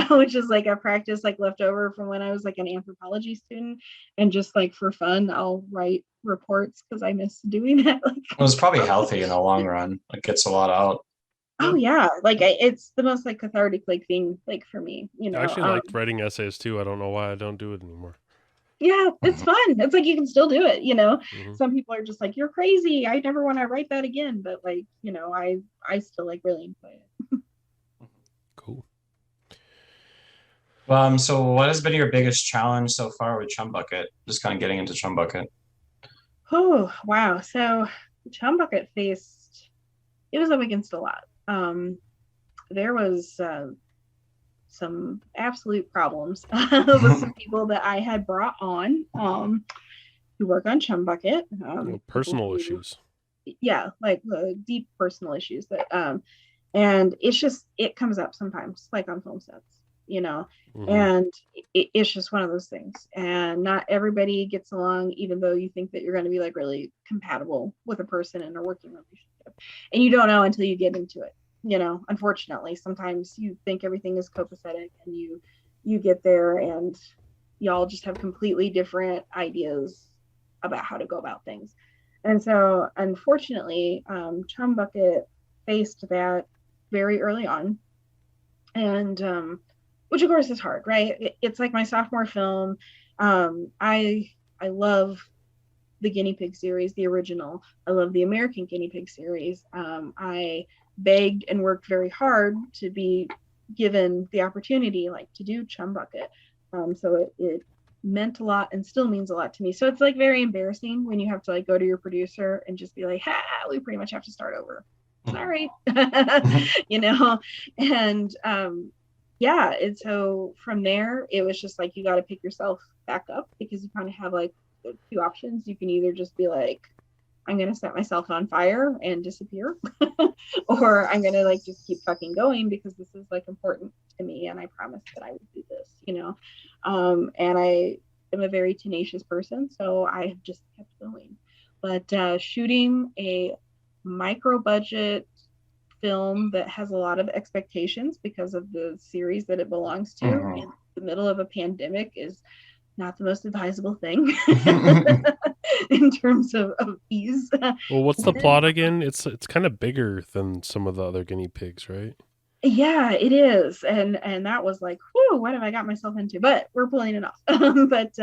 which is like a practice like left over from when I was like an anthropology student, and just like for fun I'll write reports because I miss doing that. Like, it was probably healthy in the long run. It gets a lot out. Oh yeah, like it's the most like cathartic like thing like for me. I actually liked writing essays too. I don't know why I don't do it anymore. Yeah, it's fun. It's like you can still do it. Some people are just like, you're crazy, I never want to write that again, but like I still like really enjoy it. Cool. So what has been your biggest challenge so far with Chumbucket? Just kind of getting into Chumbucket. Oh wow, so Chumbucket it was up against a lot. There was some absolute problems with some people that I had brought on, who work on Chumbucket. Personal who, issues. Yeah, like deep personal issues that and it's just, it comes up sometimes, like on film sets, and it's just one of those things, and not everybody gets along, even though you think that you're going to be like really compatible with a person in a working relationship, and you don't know until you get into it. Unfortunately, sometimes you think everything is copacetic, and you get there and y'all just have completely different ideas about how to go about things. And so unfortunately, Chumbucket faced that very early on, and which of course is hard, right? It's like my sophomore film. I love the Guinea Pig series, the original. I love the American Guinea Pig series. I begged and worked very hard to be given the opportunity, like, to do Chumbucket. So it meant a lot and still means a lot to me. So it's like very embarrassing when you have to like go to your producer and just be like, we pretty much have to start over. Sorry. And and so from there it was just like, you got to pick yourself back up, because you kind of have like the two options. You can either just be like, I'm gonna set myself on fire and disappear, or I'm gonna like just keep fucking going, because this is like important to me, and I promised that I would do this, and I am a very tenacious person, so I have just kept going. But shooting a micro budget film that has a lot of expectations because of the series that it belongs to in the middle of a pandemic is not the most advisable thing in terms of fees. Well, what's the plot again? It's kind of bigger than some of the other guinea pigs, right? Yeah, it is. And that was like, whew, what have I got myself into? But we're pulling it off. But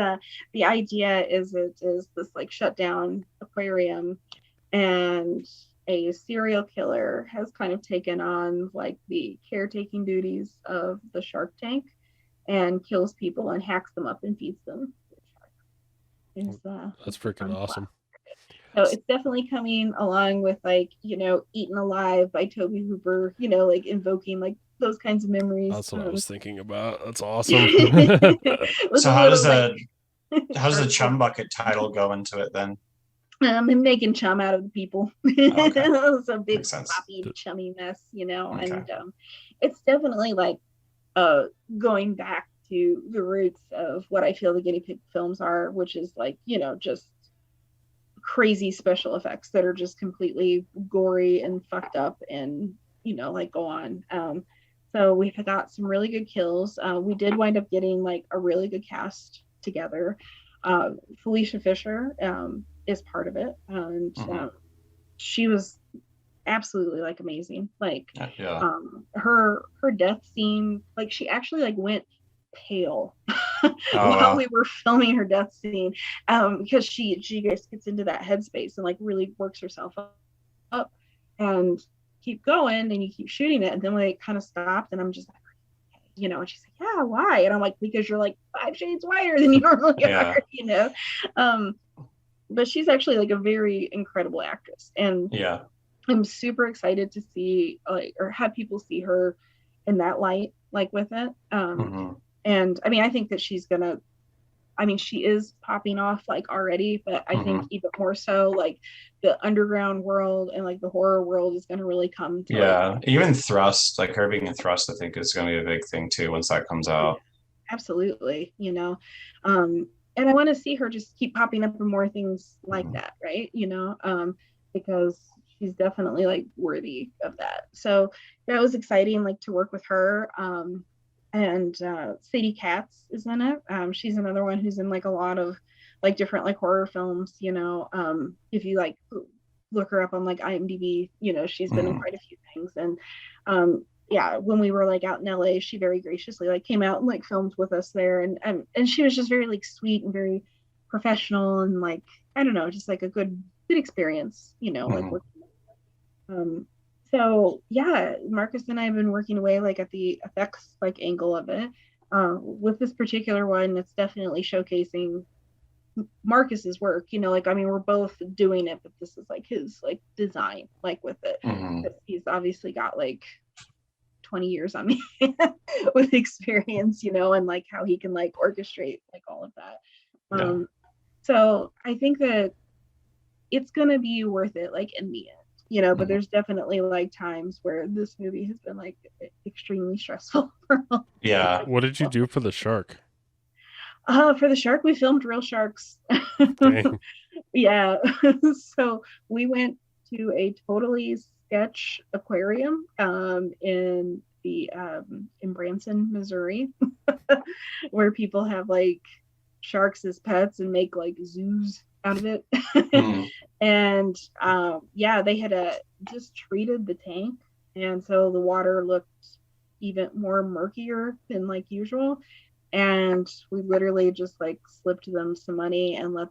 the idea is, it is this like shut down aquarium, and a serial killer has kind of taken on like the caretaking duties of the shark tank, and kills people and hacks them up and feeds them. That's freaking awesome. So it's definitely coming along with like, Eaten Alive by Tobe Hooper, like invoking like those kinds of memories. That's what I was thinking about. That's awesome. So how does the Chumbucket title go into it then? I'm making chum out of the people. Okay. It's a big floppy chummy mess, okay. And it's definitely like going back to the roots of what I feel the guinea pig films are, which is like, just crazy special effects that are just completely gory and fucked up, and like go on. So we've got some really good kills. We did wind up getting like a really good cast together. Felicia Fisher is part of it, and she was absolutely like amazing. Like her death scene, like she actually like went pale while we were filming her death scene, because she just gets into that headspace and like really works herself up and keep going, and you keep shooting it, and then when it kind of stopped, and I'm just like, and she's like, yeah, why? And I'm like, because you're like 5 shades whiter than you normally are, but she's actually like a very incredible actress, and I'm super excited to see like, or have people see her in that light, like with it. And I mean, I think that she's gonna, she is popping off like already, but I think even more so like the underground world and like the horror world is gonna really come to like, even Thrust, like her being in Thrust, I think is gonna be a big thing too once that comes out. Absolutely. And I want to see her just keep popping up in more things like that, right? Because she's definitely like worthy of that. So that was exciting, like to work with her. And Sadie Katz is in it. She's another one who's in like a lot of like different like horror films. If you like look her up on like IMDb, she's been in quite a few things. And when we were like out in LA, she very graciously like came out and like filmed with us there, and she was just very like sweet and very professional, and like, I don't know, just like a good experience, like working. So yeah, Marcus and I have been working away like at the effects like angle of it. With this particular one, it's definitely showcasing Marcus's work. We're both doing it, but this is like his like design, like with it. He's obviously got like 20 years on me with experience, and like how he can like orchestrate like all of that. So I think that it's gonna be worth it, like in the end, but there's definitely like times where this movie has been like extremely stressful. Yeah. What did you do for the shark? For the shark, we filmed real sharks. Dang. Yeah. So we went to a totally sketch aquarium in Branson, Missouri, where people have like sharks as pets and make like zoos out of it. And they had just treated the tank, and so the water looked even more murkier than like usual. And we literally just like slipped them some money and let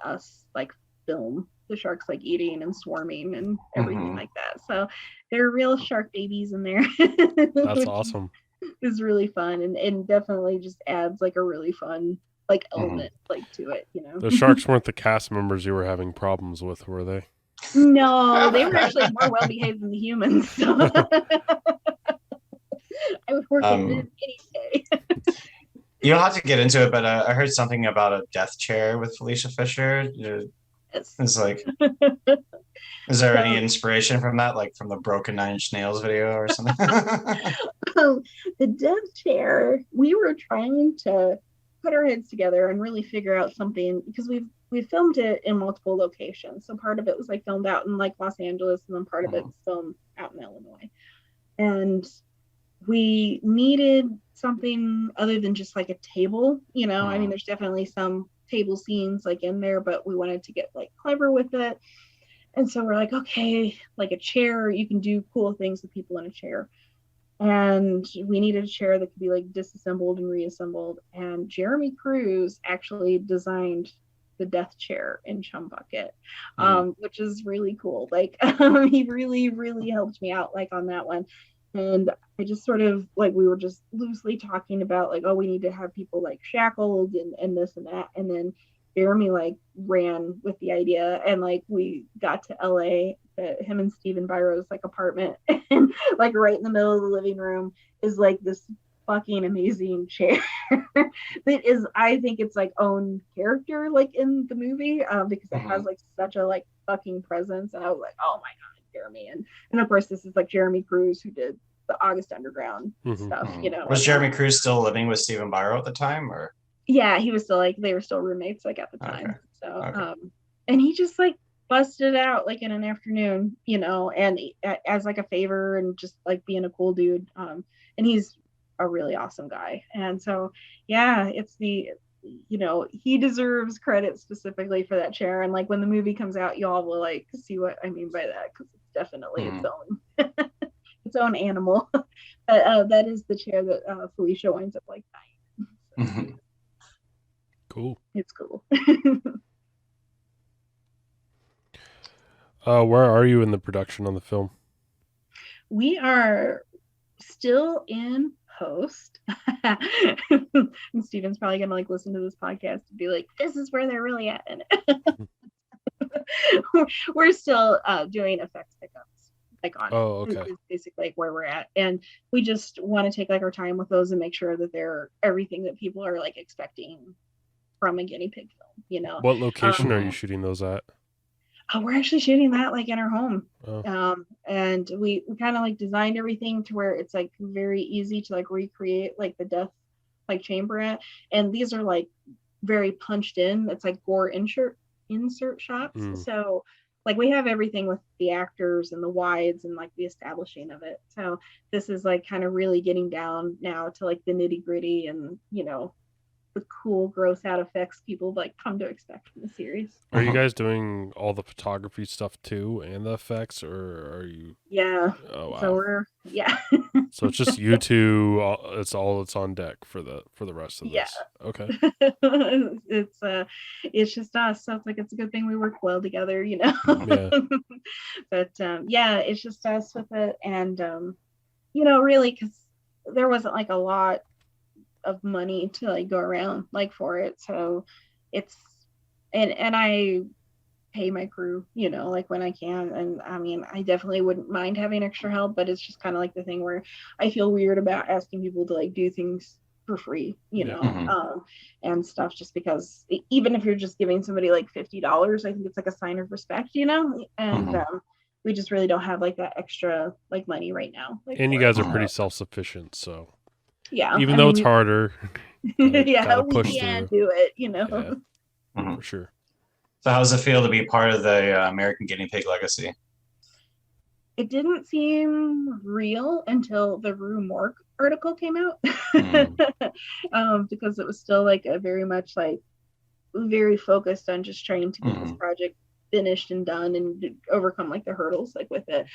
us like film the sharks like eating and swarming and everything like that. So they're real shark babies in there. That's awesome. Is really fun and definitely just adds like a really fun like element like to it. The sharks weren't the cast members you were having problems with, were they? No, they were actually more well behaved than the humans. So. I would work with them any day. You don't have to get into it, but I heard something about a death chair with Felicia Fisher. It's like, is there any inspiration from that, like from the Broken 9 Inch Nails video or something? The death chair, we were trying to put our heads together and really figure out something, because we filmed it in multiple locations. So part of it was like filmed out in like Los Angeles, and then part of it was filmed out in Illinois. And we needed something other than just like a table, I mean, there's definitely some table scenes like in there, but we wanted to get like clever with it. And so we're like, okay, like a chair, you can do cool things with people in a chair. And we needed a chair that could be like disassembled and reassembled. And Jeremy Cruz actually designed the death chair in Chumbucket, which is really cool. Like he really, really helped me out like on that one. And I just sort of like, we were just loosely talking about like, oh, we need to have people like shackled and this and that. And then Jeremy like ran with the idea, and like we got to LA, him and Stephen Biro's like apartment, and like right in the middle of the living room is like this fucking amazing chair that is, I think it's like own character like in the movie, because it has like such a like fucking presence. And I was like, oh my god, Jeremy. And of course this is like Jeremy Cruz who did the August Underground stuff. Was Jeremy Cruz still living with Stephen Biro at the time, or? Yeah, he was still like, they were still roommates like at the time. So and he just like busted it out like in an afternoon, and as like a favor, and just like being a cool dude. And he's a really awesome guy. And so it's he deserves credit specifically for that chair. And like when the movie comes out, y'all will like see what I mean by that, because it's definitely its own animal. But that is the chair that Felicia winds up like buying. So. Cool. It's cool. Where are you in the production on the film? We are still in post. And Steven's probably gonna like listen to this podcast and be like, this is where they're really at in it. We're still doing effects pickups like on okay. Is basically like where we're at, and we just want to take like our time with those and make sure that they're everything that people are like expecting from a guinea pig film. What location are you shooting those at? We're actually shooting that like in our home. And we kind of like designed everything to where it's like very easy to like recreate like the death like chamber at. And these are like very punched in. It's like gore insert shots. So like we have everything with the actors and the wides and like the establishing of it. So this is like kind of really getting down now to like the nitty gritty and the cool gross out effects people like come to expect from the series. Are you guys doing all the photography stuff too and the effects, or are you? Yeah. Oh wow. So we're So it's just you two. It's on deck for the rest of this. Okay. It's just us. So it's like it's a good thing we work well together, Yeah. But it's just us with it, and really, because there wasn't like a lot of money to like go around like for it, so it's and I pay my crew like when I can, and I mean I definitely wouldn't mind having extra help, but it's just kind of like the thing where I feel weird about asking people to like do things for free, you know, Mhm. and stuff, just because even if you're just giving somebody like $50, I think it's like a sign of respect, you know, and Mhm. we just really don't have like that extra like money right now. Like, And you for it. guys are Mhm. pretty self-sufficient, so Yeah, even I though mean, it's harder, yeah, gotta we push can through. do it, you know. Yeah, Mhm. for sure. So how does it feel to be part of the American Guinea Pig legacy? It didn't seem real until the Rue Morgue article came out, Mm. because it was still like a very much like very focused on just trying to get this Mhm. project finished and done and overcome like the hurdles like with it.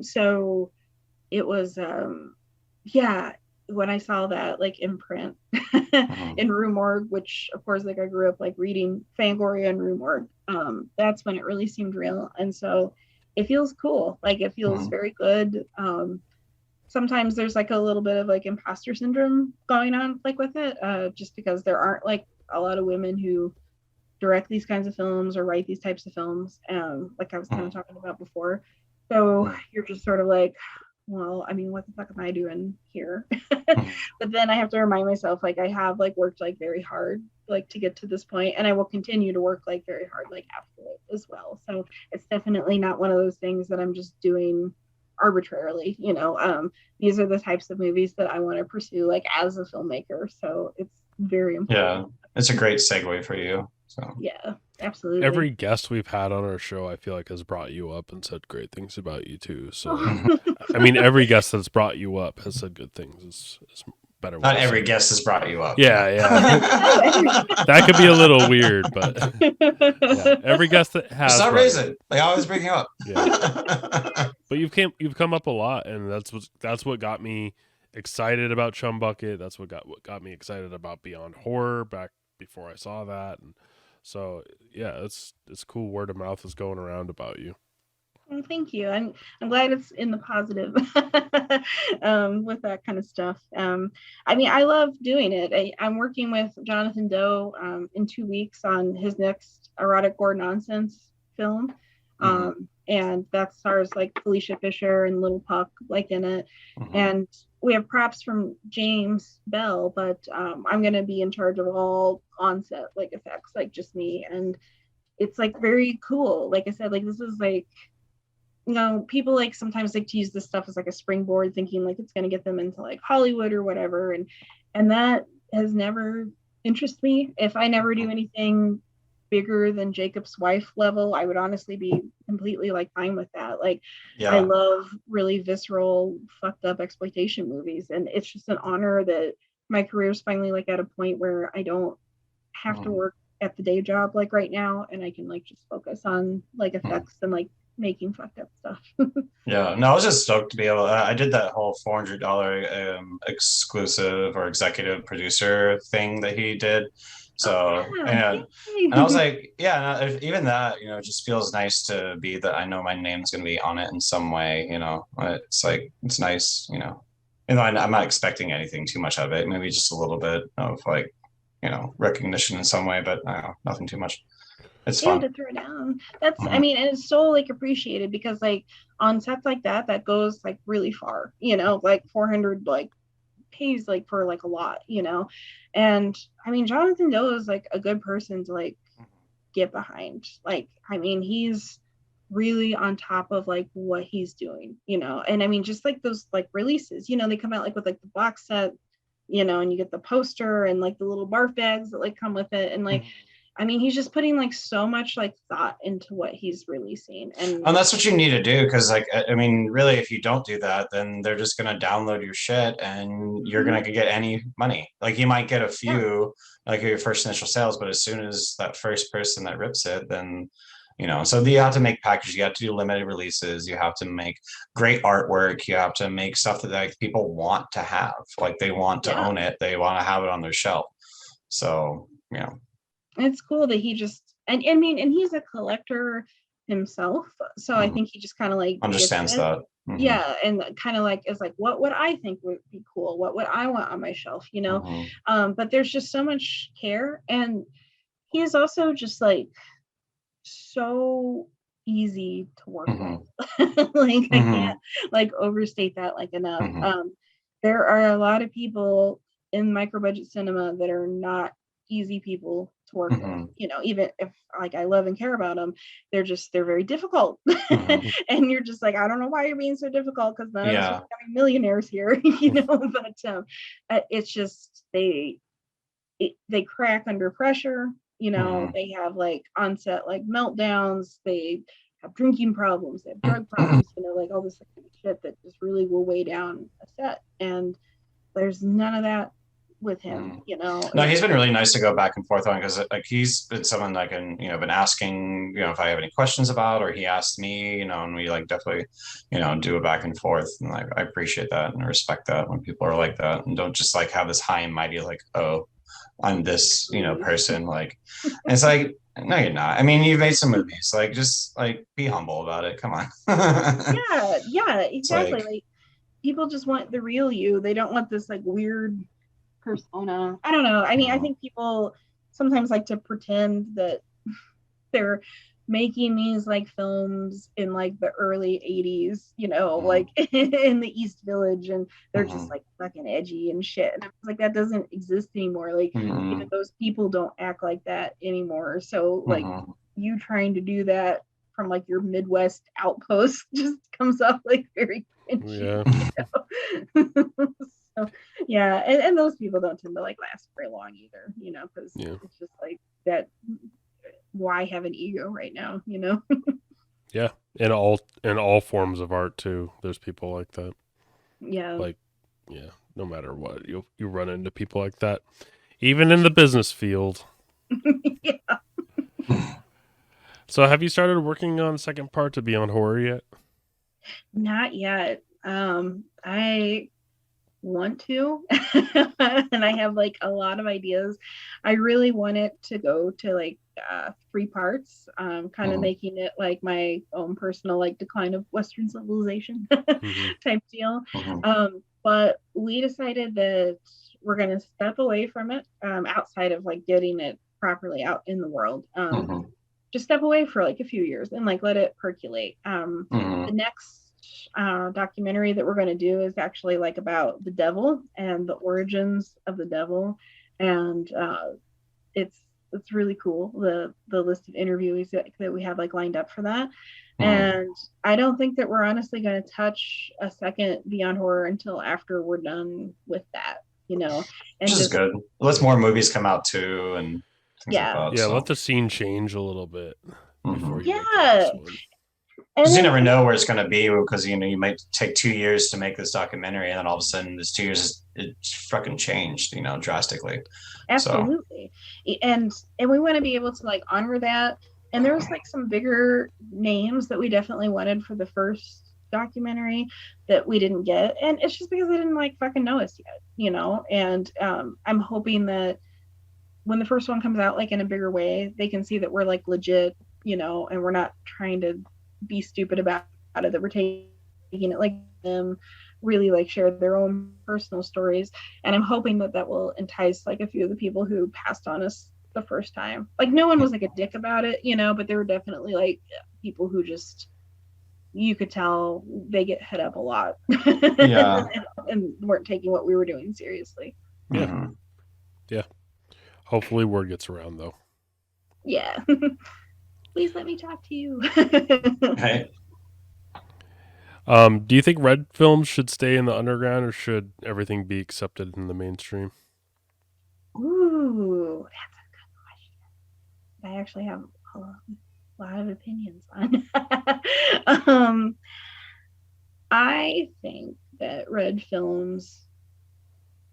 So it was yeah, when I saw that like in print Mhm. in Rue Morgue, which of course like I grew up like reading Fangoria and Rue Morgue, that's when it really seemed real. And so it feels cool, like it feels Mhm. very good. Sometimes there's like a little bit of like imposter syndrome going on like with it, just because there aren't like a lot of women who direct these kinds of films or write these types of films, like I was kind of Mhm. talking about before. So Mhm. you're just sort of like, well, I mean, what the fuck am I doing here? Mhm. But then I have to remind myself, like, I have like worked like very hard like to get to this point, and I will continue to work like very hard like after it as well. So it's definitely not one of those things that I'm just doing arbitrarily, you know. These are the types of movies that I want to pursue like as a filmmaker, so it's very Yeah, important. it's a great segue for you. So Yeah, absolutely. Every guest we've had on our show, I feel like, has brought you up and said great things about you too. So, I mean, every guest that's brought you up has said good things. Is better. not every guest has brought you up. Yeah, yeah. That could be a little weird, but yeah, every guest that For has some brought you reason, they always bring you up. Yeah. But you've come up a lot, and that's what got me excited about Chumbucket. That's what got me excited about Beyond Horror back before I saw that, and so yeah, it's cool. Word of mouth is going around about you. Well, thank you. I'm glad it's in the positive with that kind of stuff. I mean, I love doing it. I'm working with Jonathan Doe in 2 weeks on his next erotic gore nonsense film. And that stars like Felicia Fisher and Little Puck like in it. And we have props from James Bell, but I'm going to be in charge of all on-set like effects, like just me. And it's like very cool. Like I said, like this is like, you know, people like sometimes like to use this stuff as like a springboard, thinking like it's going to get them into like Hollywood or whatever, and that has never interested me. If I never do anything bigger than Jacob's Wife level, I would honestly be completely like fine with that. Like, Yeah. I love really visceral, fucked up exploitation movies, and it's just an honor that my career is finally like at a point where I don't have to work at the day job like right now, and I can like just focus on like effects and like making fucked up stuff. Yeah, no, I was just stoked to be able. I did that whole $400 exclusive or executive producer thing that he did. So and I was like, yeah, even that, you know, it just feels nice to be that I know my name's going to be on it in some way. You know, it's like it's nice, you know. You know, I'm not expecting anything too much of it. Maybe just a little bit of like, you know, recognition in some way, but I don't know, nothing too much. It's fun. To throw down. That's I mean, and it's so like appreciated because like on sets like that goes like really far, you know, like 400 like pays like for like a lot, you know. And I mean, Jonathan Doe is like a good person to like get behind. Like, I mean, he's really on top of like what he's doing, you know. And I mean, just like those like releases, you know, they come out like with like the box set, you know, and you get the poster and like the little barf bags that like come with it, and like I mean, he's just putting like so much like thought into what he's releasing. And that's what you need to do. Cause like, I mean, really, if you don't do that, then they're just going to download your shit and you're going to get any money. Like you might get a few, like your first initial sales, but as soon as that first person that rips it, then, you know, so you have to make packages, you have to do limited releases, you have to make great artwork, you have to make stuff that like people want to have, like they want to own it. They want to have it on their shelf. So, you know. It's cool that he just and I mean, and he's a collector himself, so I think he just kind of like understands that. Yeah, and kind of like is like, what would I think would be cool? What would I want on my shelf? You know, but there's just so much care, and he is also just like so easy to work with. Like I can't like overstate that like enough. There are a lot of people in micro budget cinema that are not easy people to work with. You know, even if like I love and care about them, they're very difficult. And you're just like, I don't know why you're being so difficult, because none of us are becoming millionaires here, you know. But it's just they crack under pressure, you know. They have like on-set like meltdowns, they have drinking problems, they have drug problems, you know, like all this kind of shit that just really will weigh down a set. And there's none of that with him, you know. No, he's been really nice to go back and forth on, because like he's been someone I can, you know, been asking, you know, if I have any questions about, or he asked me, you know, and we like definitely, you know, do a back and forth. And like I appreciate that and respect that when people are like that and don't just like have this high and mighty like, oh, I'm this, you know, person. Like, and it's like, no, you're not. I mean, you've made some movies. Like, just like be humble about it. Come on. yeah, exactly. Like people just want the real you. They don't want this like weird persona. I don't know. I mean, I think people sometimes like to pretend that they're making these like films in like the early 80s, you know, like in the East Village, and they're just like fucking edgy and shit. And I was like, that doesn't exist anymore. Like even those people don't act like that anymore. So like you trying to do that from like your Midwest outpost just comes off like very cringy. You know? So, yeah, and those people don't tend to like last very long either, you know, because it's just like that. Why have an ego right now, you know? Yeah, in all forms of art too. There's people like that. Yeah. Like, yeah, no matter what, you run into people like that, even in the business field. Yeah. So, have you started working on the second part to Beyond Horror yet? Not yet. I want to, and I have like a lot of ideas. I really want it to go to like 3 parts, kind of making it like my own personal like decline of Western civilization type deal. But we decided that we're going to step away from it, outside of like getting it properly out in the world. Just step away for like a few years and like let it percolate. The next documentary that we're going to do is actually like about the devil and the origins of the devil, and it's really cool, the list of interviewees that we have like lined up for that. And I don't think that we're honestly going to touch a second Beyond Horror until after we're done with that, you know. And which is good. Let more movies come out too, and things like that, so. Let the scene change a little bit before you because you never know where it's going to be, because you know you might take 2 years to make this documentary, and then all of a sudden this 2 years it's fucking changed, you know, drastically. Absolutely. So. And we want to be able to like honor that. And there was like some bigger names that we definitely wanted for the first documentary that we didn't get, and it's just because they didn't like fucking know us yet, you know. And I'm hoping that when the first one comes out like in a bigger way, they can see that we're like legit, you know, and we're not trying to be stupid about it, that we're taking it like them, really like share their own personal stories. And I'm hoping that will entice like a few of the people who passed on us the first time. Like no one was like a dick about it, you know, but there were definitely like people who just, you could tell they get hit up a lot. and weren't taking what we were doing seriously. Yeah, hopefully word gets around though. Yeah. Please let me talk to you. Hey. Do you think red films should stay in the underground, or should everything be accepted in the mainstream? Ooh, that's a good question. I actually have a lot of opinions on. I think that red films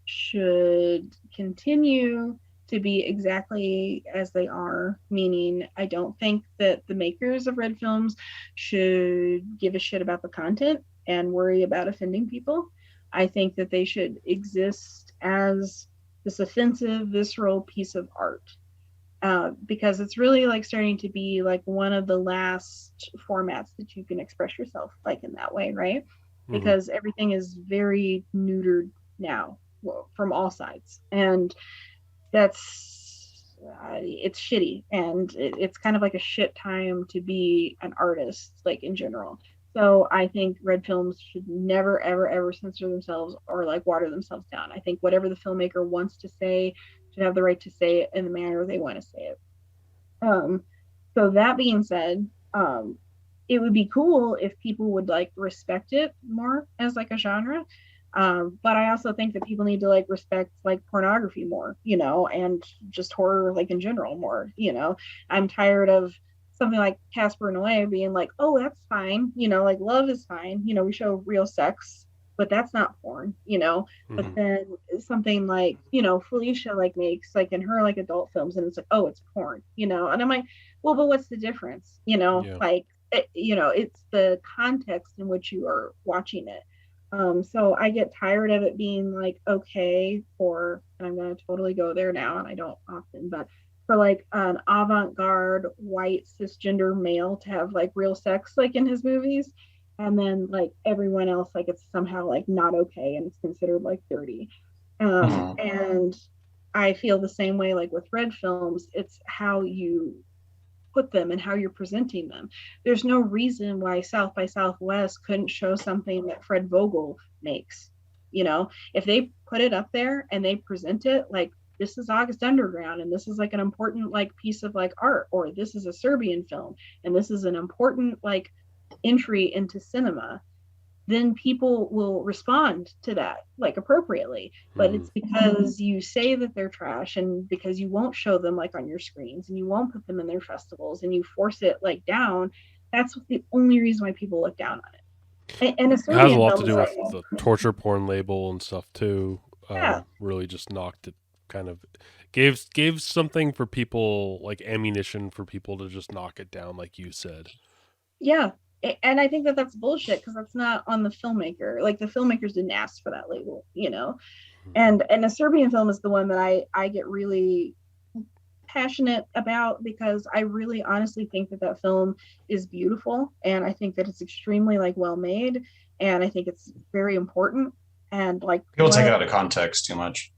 should continue to be exactly as they are, meaning I don't think that the makers of red films should give a shit about the content and worry about offending people. I think that they should exist as this offensive, visceral piece of art, because it's really like starting to be like one of the last formats that you can express yourself like in that way, right? Because everything is very neutered now from all sides, and that's it's shitty, and it's kind of like a shit time to be an artist, like in general. So I think red films should never, ever, ever censor themselves or like water themselves down. I think whatever the filmmaker wants to say should have the right to say it in the manner they want to say it. So that being said, it would be cool if people would like respect it more as like a genre. But I also think that people need to like respect like pornography more, you know, and just horror like in general more, you know. I'm tired of something like Casper Noé being like, oh, that's fine, you know, like love is fine, you know, we show real sex, but that's not porn, you know. But then something like, you know, Felicia like makes like in her like adult films, and it's like, oh, it's porn, you know. And I'm like, well, but what's the difference, you know? Like you know, it's the context in which you are watching it. So I get tired of it being like okay for, and I'm going to totally go there now, and I don't often, but for like an avant-garde white cisgender male to have like real sex like in his movies, and then like everyone else like it's somehow like not okay and it's considered like dirty. And I feel the same way like with red films. It's how you put them and how you're presenting them. There's no reason why South by Southwest couldn't show something that Fred Vogel makes. You know, if they put it up there and they present it like this is August Underground and this is like an important like piece of like art, or this is a Serbian film and this is an important like entry into cinema, then people will respond to that like appropriately. But it's because you say that they're trash, and because you won't show them like on your screens, and you won't put them in their festivals, and you force it like down. That's the only reason why people look down on it. And it has a lot to do with the torture porn label and stuff too. Really just knocked it, kind of gave something for people, like ammunition for people to just knock it down, like you said. Yeah. And I think that that's bullshit, because that's not on the filmmaker. Like the filmmakers didn't ask for that label, you know. And a Serbian film is the one that I get really passionate about, because I really honestly think that that film is beautiful, and I think that it's extremely like well made, and I think it's very important. And like people take it out of context too much.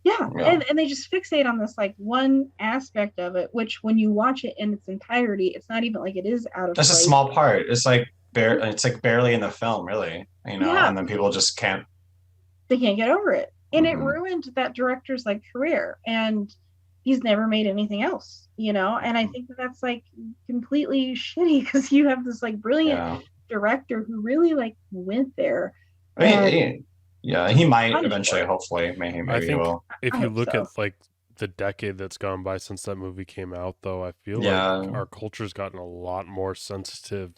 Yeah. And they just fixate on this like one aspect of it, which when you watch it in its entirety, it's not even like it is out of That's place. A small part. It's like barely in the film, really, you know. And then people just can't get over it, and it ruined that director's like career, and he's never made anything else, you know. And I think that that's like completely shitty, because you have this like brilliant director who really like went there. Yeah, he might eventually, hopefully. Maybe I think he will. If you look at like the decade that's gone by since that movie came out, though, I feel like our culture's gotten a lot more sensitive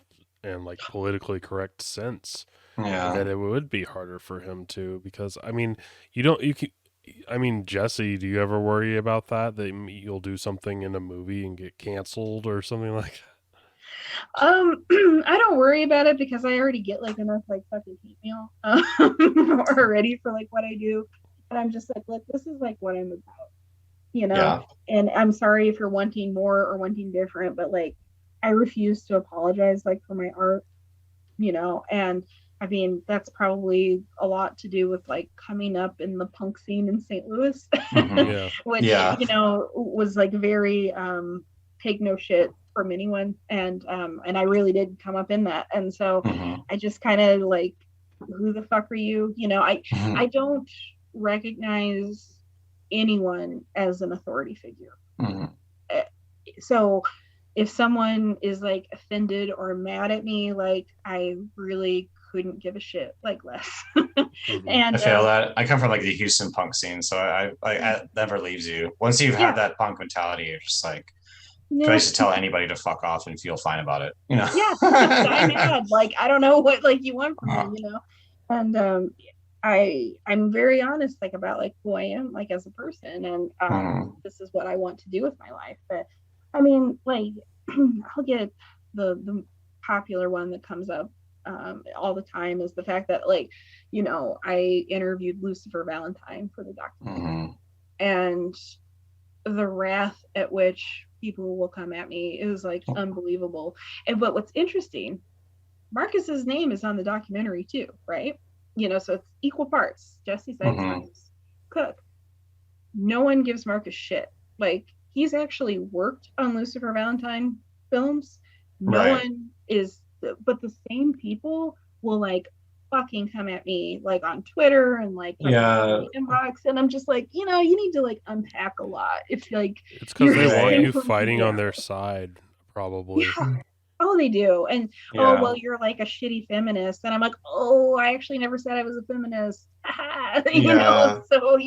and like politically correct since. That it would be harder for him to, because I mean, Jessie, do you ever worry about that you'll do something in a movie and get canceled or something like that? I don't worry about it, because I already get like enough like fucking hate mail already for like what I do, and I'm just like, look, this is like what I'm about, you know. And I'm sorry if you're wanting more or wanting different, but like I refuse to apologize like for my art, you know. And I mean, that's probably a lot to do with like coming up in the punk scene in St. Louis, which you know was like very take no shit from anyone, and I really did come up in that, and so I just kind of like, who the fuck are you, you know. I don't recognize anyone as an authority figure. So if someone is like offended or mad at me, like I really couldn't give a shit like less. And I feel that. I come from like the Houston punk scene, so I never leaves you. Once you've had that punk mentality, you're just like, I used to tell anybody to fuck off and feel fine about it, you know. I'm mad. Like I don't know what like you want from me, you know. And I'm very honest like about like who I am like as a person, and this is what I want to do with my life. But I mean, like I'll get the popular one that comes up all the time is the fact that, like, you know, I interviewed Lucifer Valentine for the documentary, and the wrath at which people will come at me is like unbelievable. And but what's interesting, Marcus's name is on the documentary too, right? You know, so it's equal parts. Jessie Seitz, Koch. No one gives Marcus shit. Like, he's actually worked on Lucifer Valentine films. No one is but the same people will like fucking come at me like on Twitter and like come in the inbox, and I'm just like, you need to like unpack a lot. It's like it's because they want you fighting on their side, probably. Yeah. Oh, they do. And oh, well, you're like a shitty feminist, and I'm like, oh, I actually never said I was a feminist. you know, so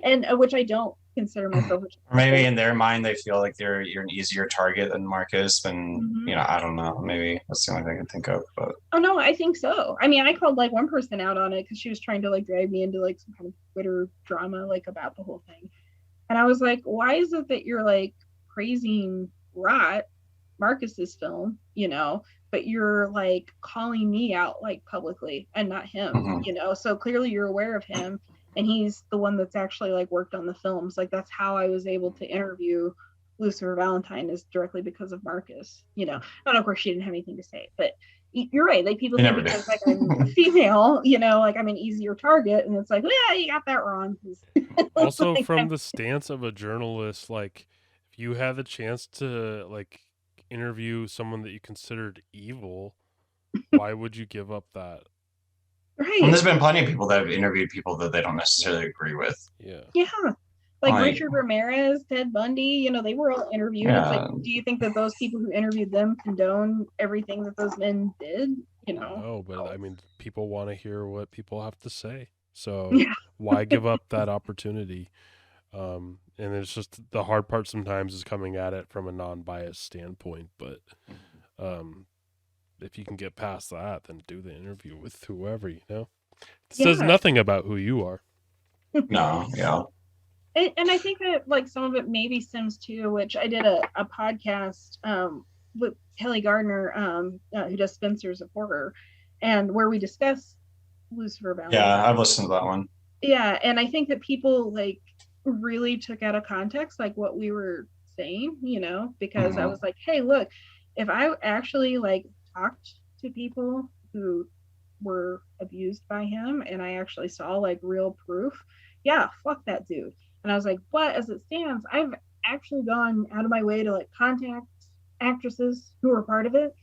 and which I don't consider myself. Or maybe in their mind they feel like you're an easier target than Marcus, and I don't know, maybe that's the only thing I can think of. But oh no, I think so. I mean, I called like one person out on it because she was trying to like drag me into like some kind of Twitter drama like about the whole thing, and I was like, why is it that you're like praising Rot, Marcus's film, but you're like calling me out like publicly and not him, so clearly you're aware of him, and he's the one that's actually like worked on the films. Like that's how I was able to interview Lucifer Valentine, is directly because of Marcus, and of course she didn't have anything to say, but you're right, like people think because like I'm female, like I'm an easier target, and it's like, yeah, you got that wrong. Also like, from the stance of a journalist, like if you had the chance to like interview someone that you considered evil, why would you give up that? Right. And there's been plenty of people that have interviewed people that they don't necessarily agree with. Yeah. Like Richard Ramirez, Ted Bundy, they were all interviewed. It's like, do you think that those people who interviewed them condone everything that those men did? No, but I mean, people want to hear what people have to say. So why give up that opportunity? And it's just the hard part sometimes is coming at it from a non-biased standpoint. But if you can get past that, then do the interview with whoever, It says nothing about who you are. No, yeah. And I think that like some of it maybe stems to, which I did a podcast with Kelly Gardner, who does Spencer's of Horror, and where we discuss Lucifer Valentine. Yeah, I've listened to that one. Yeah, and I think that people like really took out of context like what we were saying, because I was like, hey, look, if I actually like talked to people who were abused by him and I actually saw like real proof, fuck that dude. And I was like, but as it stands, I've actually gone out of my way to like contact actresses who were part of it,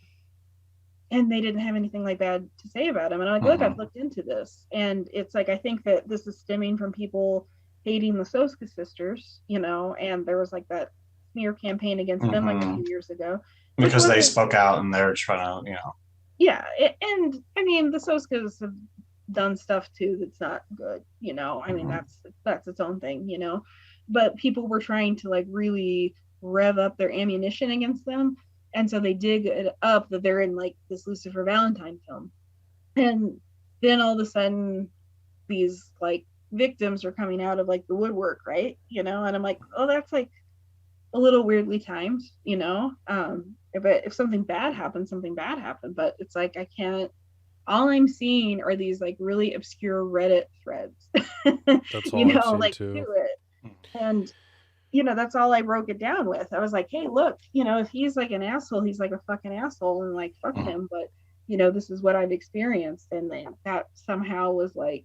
and they didn't have anything like bad to say about him. And I'm like, look, I've looked into this, and it's like, I think that this is stemming from people hating the Soska sisters, and there was like that smear campaign against them like a few years ago. Because they spoke out and they're trying to, Yeah, and I mean, the Soskas have done stuff too that's not good, I mean, that's its own thing, but people were trying to like really rev up their ammunition against them, and so they dig it up that they're in like this Lucifer Valentine film, and then all of a sudden these like victims are coming out of like the woodwork, right, and I'm like, oh, that's like a little weirdly timed, if something bad happens, but it's like I can't, all I'm seeing are these like really obscure Reddit threads. That's all I've seen like too. Do it. And that's all I broke it down with. I was like, hey, look, if he's like an asshole, he's like a fucking asshole, and like fuck him, but this is what I've experienced, and then that somehow was like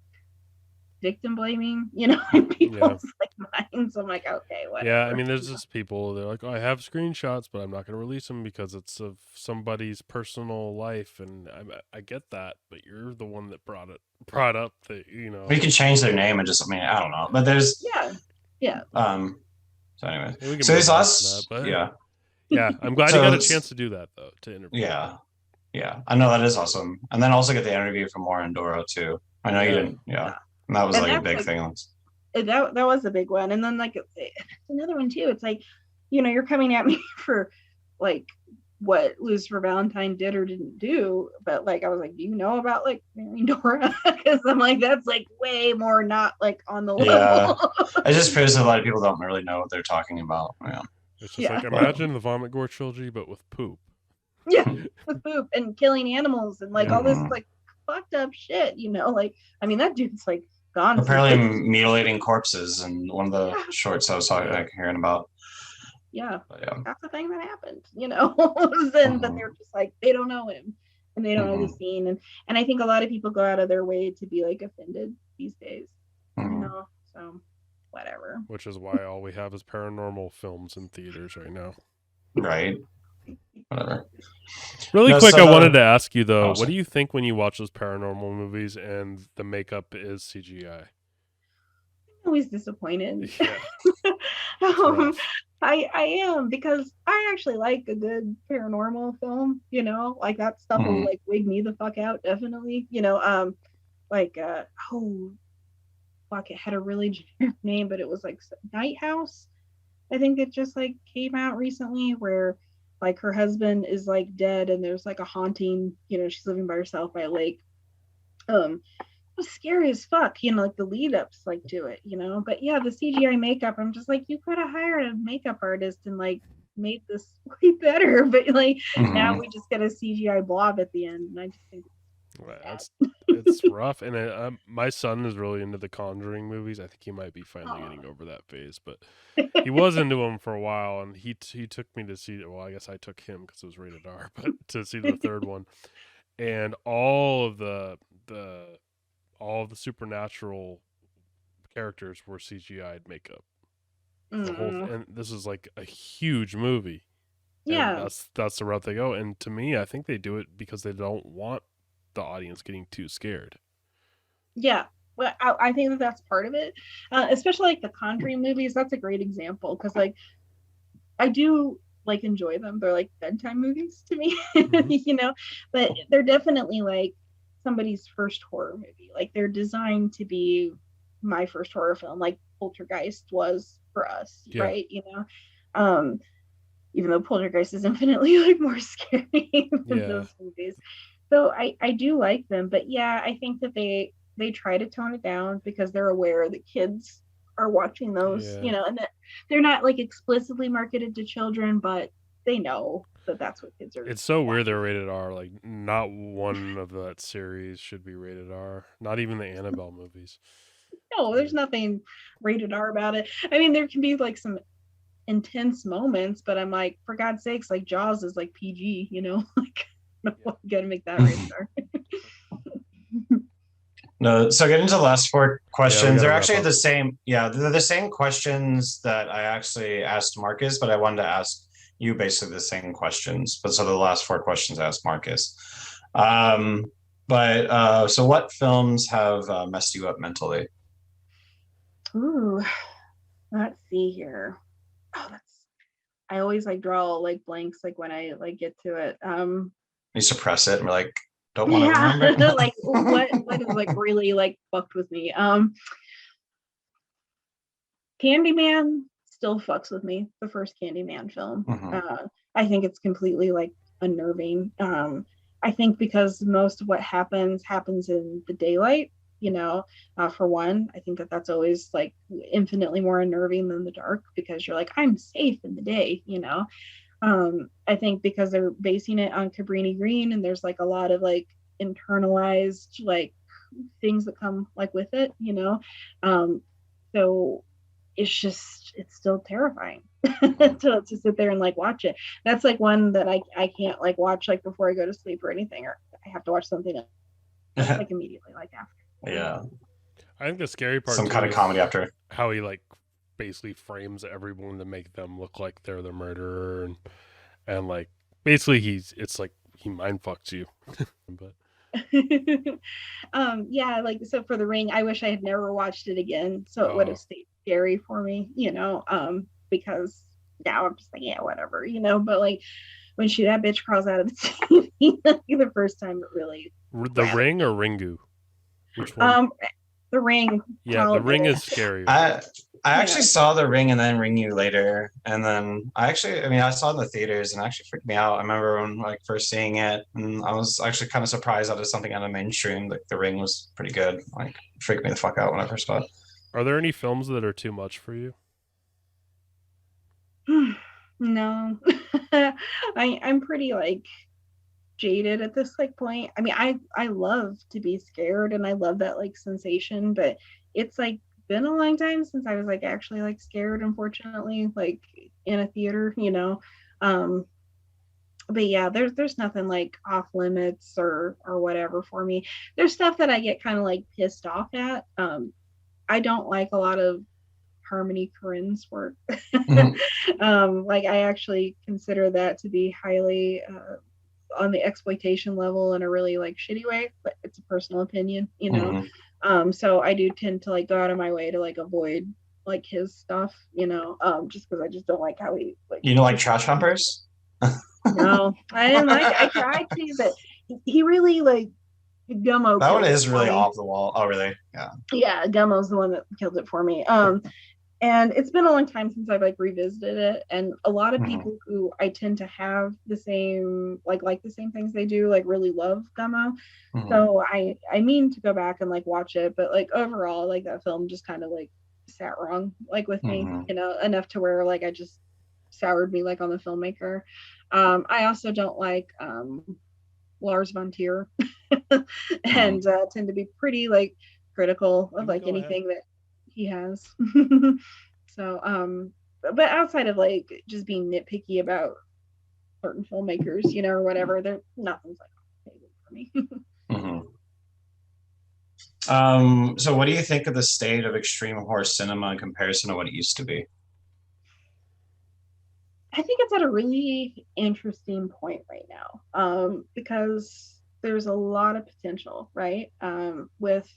victim blaming, in people's like minds. I'm like, okay, whatever. Yeah, I mean, there's just people, they're like, oh, I have screenshots, but I'm not going to release them because it's of somebody's personal life, and I get that, but you're the one that brought up that, We can change their name and just, I don't know, but there's yeah. So anyway, so these last, yeah, I'm glad you got a chance to do that though, to interview. Yeah, I know, that is awesome, and then also get the interview from Warren Doro too. I know you didn't, and that was like a big thing. That was a big one, and then like another one too. It's like, you're coming at me for like what Lucifer Valentine did or didn't do, but like I was like, do you know about like marrying Dora? Because I'm like, that's like way more not like on the level. It just proves that a lot of people don't really know what they're talking about. It's just like, imagine the Vomit Gore trilogy, but with poop. Yeah, with poop and killing animals and like all this like fucked up shit. Like, I mean, that dude's like gone. Apparently mutilating corpses, and one of the shorts I was hearing about. Yeah, But, that's the thing that happened, and then they're just like, they don't know him and they don't know the scene, and I think a lot of people go out of their way to be like offended these days, so whatever. Which is why all we have is paranormal films in theaters right now. Right. whatever. Really No, quick, so I wanted to ask you though, Oh, what sorry. do you think when you watch those paranormal movies and the makeup is CGI? Always disappointed. Yeah, um, rough. I am, because I actually like a good paranormal film, like that stuff will Mhm. like wig me the fuck out, definitely. Like oh fuck, it had a really generic name, but it was like Night House. I think it just like came out recently, where like her husband is like dead and there's like a haunting, she's living by herself by a lake. It was scary as fuck, like the lead ups like to it, but yeah, the CGI makeup, I'm just like, you could have hired a makeup artist and like made this way better, but like now Mhm. we just get a CGI blob at the end, and I just think It's rough, and my son is really into the Conjuring movies. I think he might be finally getting over that phase, but he was into them for a while, and he took me to see. Well, I guess I took him because it was rated R, but to see the third one, and all of the supernatural characters were CGI'd makeup. The whole and this is like a huge movie, and yeah, that's the route they go. And to me, I think they do it because they don't want the audience getting too scared. yeah. Well, I think that that's part of it, especially like the Conjuring movies. That's a great example, because like I do like enjoy them. They're like bedtime movies to me, but they're definitely like somebody's first horror movie. Like they're designed to be my first horror film, like Poltergeist was for us, Yeah. right? Even though Poltergeist is infinitely like more scary than those movies. So I do like them, but yeah, I think that they try to tone it down because they're aware that kids are watching those, and that they're not like explicitly marketed to children, but they know that that's what kids are. It's so weird they're rated R. Like, not one of that series should be rated R. Not even the Annabelle movies. No, there's nothing rated R about it. I mean, there can be like some intense moments, but I'm like, for God's sakes, like Jaws is like PG, like you gotta make that rated R. No, so getting to the last four questions, they're actually up. the same. Yeah, they're the same questions that I actually asked Marcus, but I wanted to ask you basically the same questions. But so the last four questions I asked Marcus. So what films have messed you up mentally? Ooh, let's see here. Oh, I always like draw like blanks like when I like get to it. You suppress it and we're like, don't want to remember. Like what is like really like fucked with me. Candyman still fucks with me. The first Candyman film. Mm-hmm. I think it's completely like unnerving. I think because most of what happens in the daylight. For one, I think that that's always like infinitely more unnerving than the dark, because you're like, I'm safe in the day. I think because they're basing it on Cabrini Green, and there's like a lot of like internalized like things that come like with it, so it's still terrifying to sit there and like watch it. That's like one that I can't like watch like before I go to sleep or anything, or I have to watch something else like immediately like after. Yeah, I think the scary part some kind of comedy after how he like basically frames everyone to make them look like they're the murderer, and like basically it's like he mind fucks you. But yeah, like so for The Ring, I wish I had never watched it again, so it would have stayed scary for me, because now I'm just like, yeah, whatever, but like when that bitch crawls out of the TV the first time, it really The Ring or Ringu? Which one? The Ring. Yeah, The Ring is scary. I actually saw The Ring and then Ring You later, and then I saw it in the theaters and it actually freaked me out. I remember when like first seeing it, and I was actually kind of surprised that it's something on the mainstream. Like The Ring was pretty good. Like it freaked me the fuck out when I first saw it. Are there any films that are too much for you? No. I'm pretty like jaded at this like point. I mean, I love to be scared and I love that like sensation, but it's like been a long time since I was like actually like scared, unfortunately, like in a theater, but yeah, there's nothing like off limits or whatever for me. There's stuff that I get kind of like pissed off at. I don't like a lot of Harmony Korine's work. Mhm. Like I actually consider that to be highly on the exploitation level in a really like shitty way, but it's a personal opinion, you know. So I do tend to like go out of my way to like avoid like his stuff, you know, just because I just don't like how he like. You know, like trash humpers? No, I didn't like. I tried to, but he really like Gummo. That one killed it is really for me. off the wall. Oh, really? Yeah. Yeah, Gummo's the one that killed it for me. And it's been a long time since I've like revisited it, and a lot of people who I tend to have the same like the same things they do like really love Gummo. So I mean to go back and like watch it, but like overall like that film just kind of like sat wrong like with me, you know, enough to where like I just soured me like on the filmmaker. I also don't like Lars von Trier and tend to be pretty like critical of like anything that he has. So but outside of like just being nitpicky about certain filmmakers, you know, or whatever, they're nothing's like for me. So what do you think of the state of extreme horror cinema in comparison to what it used to be? I think it's at a really interesting point right now, because there's a lot of potential, right? With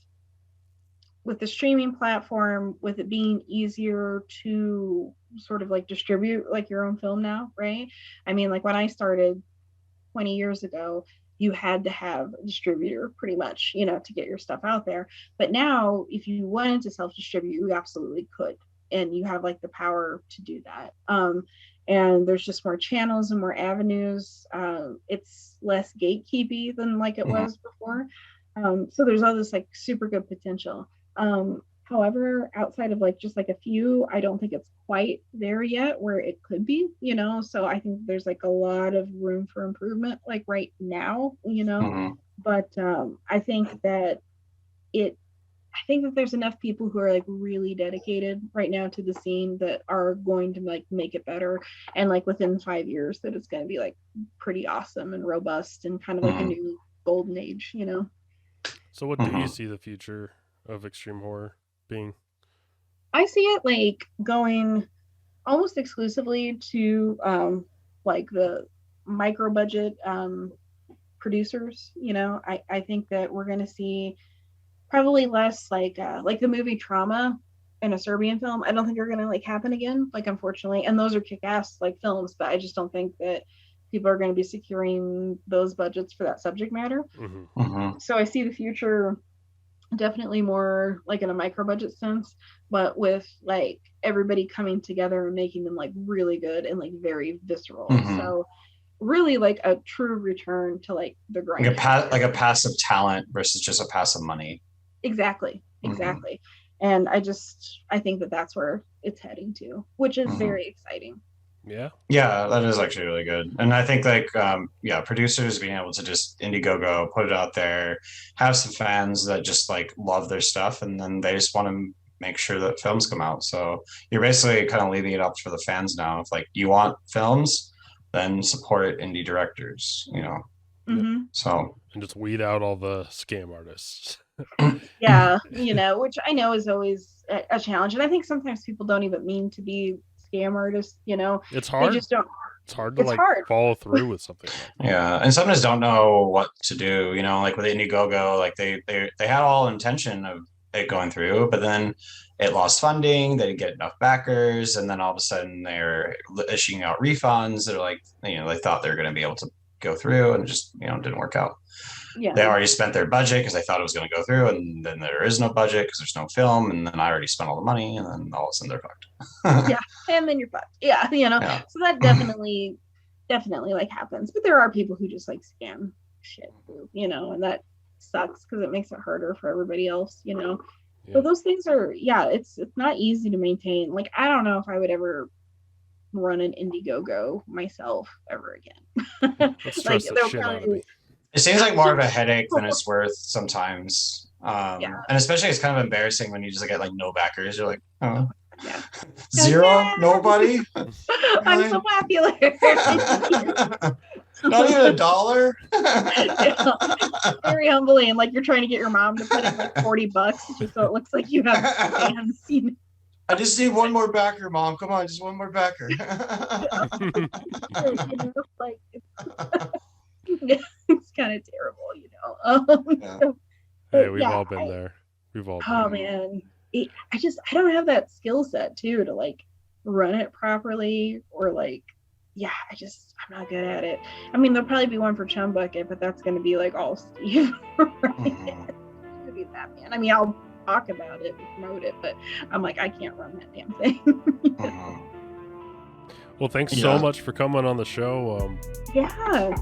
the streaming platform, with it being easier to sort of like distribute like your own film now, right? I mean, like when I started 20 years ago, you had to have a distributor pretty much, you know, to get your stuff out there. But now, if you wanted to self-distribute, you absolutely could. And you have like the power to do that. And there's just more channels and more avenues. It's less gatekeepy than like it was before. So there's all this like super good potential. However, outside of like just like a few, I don't think it's quite there yet where it could be, you know. So I think there's like a lot of room for improvement like right now, you know. But I think that there's enough people who are like really dedicated right now to the scene that are going to like make it better, and like within 5 years that it's going to be like pretty awesome and robust and kind of like a new golden age, you know. So what do you see the future of extreme horror being? I see it like going almost exclusively to like the micro budget producers, you know. I think that we're going to see probably less like the movie Trauma in a Serbian film. I don't think are going to like happen again, like unfortunately. And those are kick-ass like films, but I just don't think that people are going to be securing those budgets for that subject matter. So I see the future definitely more like in a micro budget sense, but with like everybody coming together and making them like really good and like very visceral. So really like a true return to like the grind, like a passive talent versus just a passive money. Exactly. And I think that that's where it's heading to, which is very exciting. Yeah, that is actually really good. And I think like producers being able to just Indiegogo, put it out there, have some fans that just like love their stuff, and then they just want to make sure that films come out. So you're basically kind of leaving it up for the fans now. If like you want films, then support indie directors, you know. So and just weed out all the scam artists. Yeah, you know, which I know is always a challenge, and I think sometimes people don't even mean to be scam artists, you know. It's hard. They just don't. It's hard to follow through with something like that. Yeah, and sometimes don't know what to do, you know, like with Indiegogo, like they had all intention of it going through, but then it lost funding, they didn't get enough backers, and then all of a sudden they're issuing out refunds that are like, you know, they thought they were going to be able to go through, and just, you know, didn't work out. Yeah. They already spent their budget because they thought it was going to go through, and then there is no budget because there's no film, and then I already spent all the money, and then all of a sudden they're fucked. Yeah, and then you're fucked. Yeah, you know. Yeah. So that definitely like happens. But there are people who just like scam shit, you know, and that sucks because it makes it harder for everybody else, you know. Yeah. So those things are, it's not easy to maintain. Like I don't know if I would ever run an Indiegogo myself ever again. Like they'll probably. It seems like more of a headache than it's worth sometimes. And especially it's kind of embarrassing when you just get like no backers. You're like, oh, zero, nobody. I'm so popular. Not even $1. Very humbling, and like you're trying to get your mom to put in like $40 just so it looks like you have fans. I just need one more backer, Mom. Come on, just one more backer. Like it's kind of terrible, Yeah. Hey, we've all been there. We've all. Oh man, I don't have that skill set too to like run it properly or like. Yeah, I'm not good at it. I mean, there'll probably be one for Chumbucket, but that's going to be like all Steve. Right? It's gonna be that, man. I mean, I'll talk about it and promote it, but I'm like, I can't run that damn thing. Well, thanks so much for coming on the show. Yeah.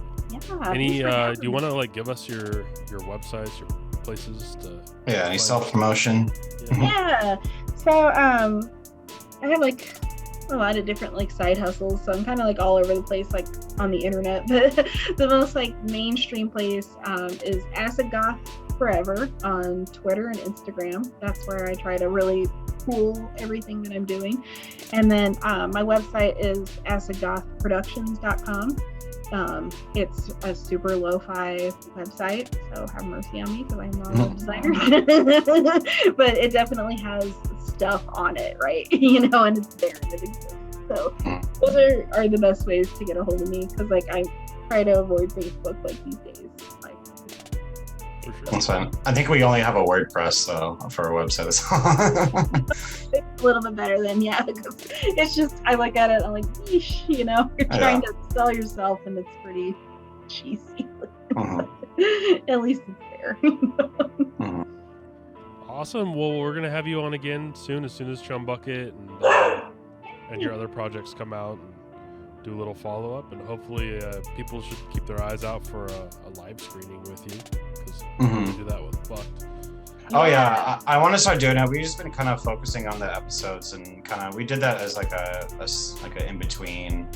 Any? Do you want to like give us your websites, your places to? Yeah. Any self promotion? Yeah. So I have like a lot of different like side hustles, so I'm kind of like all over the place like on the internet, but the most like mainstream place is Acid Goth Forever on Twitter and Instagram. That's where I try to really cool everything that I'm doing. And then my website is acidgothproductions.com. It's a super lo-fi website, so have mercy on me because I'm not a web designer. But it definitely has stuff on it, right? And it's there and it exists. So those are the best ways to get a hold of me because like I try to avoid Facebook like these days. Like, for sure. That's fine. I think we only have a WordPress though for our website. It's a little bit better than because it's just I look at it, I'm like, yeesh, you're trying to sell yourself and it's pretty cheesy. At least it's there. Awesome. Well, we're gonna have you on again soon as Chumbucket and your other projects come out and do a little follow up, and hopefully people should keep their eyes out for a live screening with you because we do that with Fucked. Oh yeah, I want to start doing it. We've just been kind of focusing on the episodes and we did that as like a in between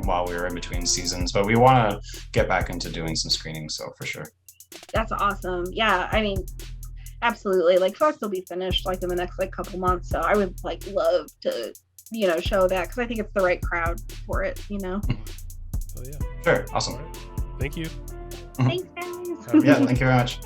while we were in between seasons. But we want to get back into doing some screenings, so for sure. That's awesome. Yeah, I mean, absolutely. Like Fucked will be finished like in the next like couple months, so I would like love to show that because I think it's the right crowd for it. Oh yeah. Sure. Awesome. All right. Thank you. Thanks, guys. Yeah. Thank you very much.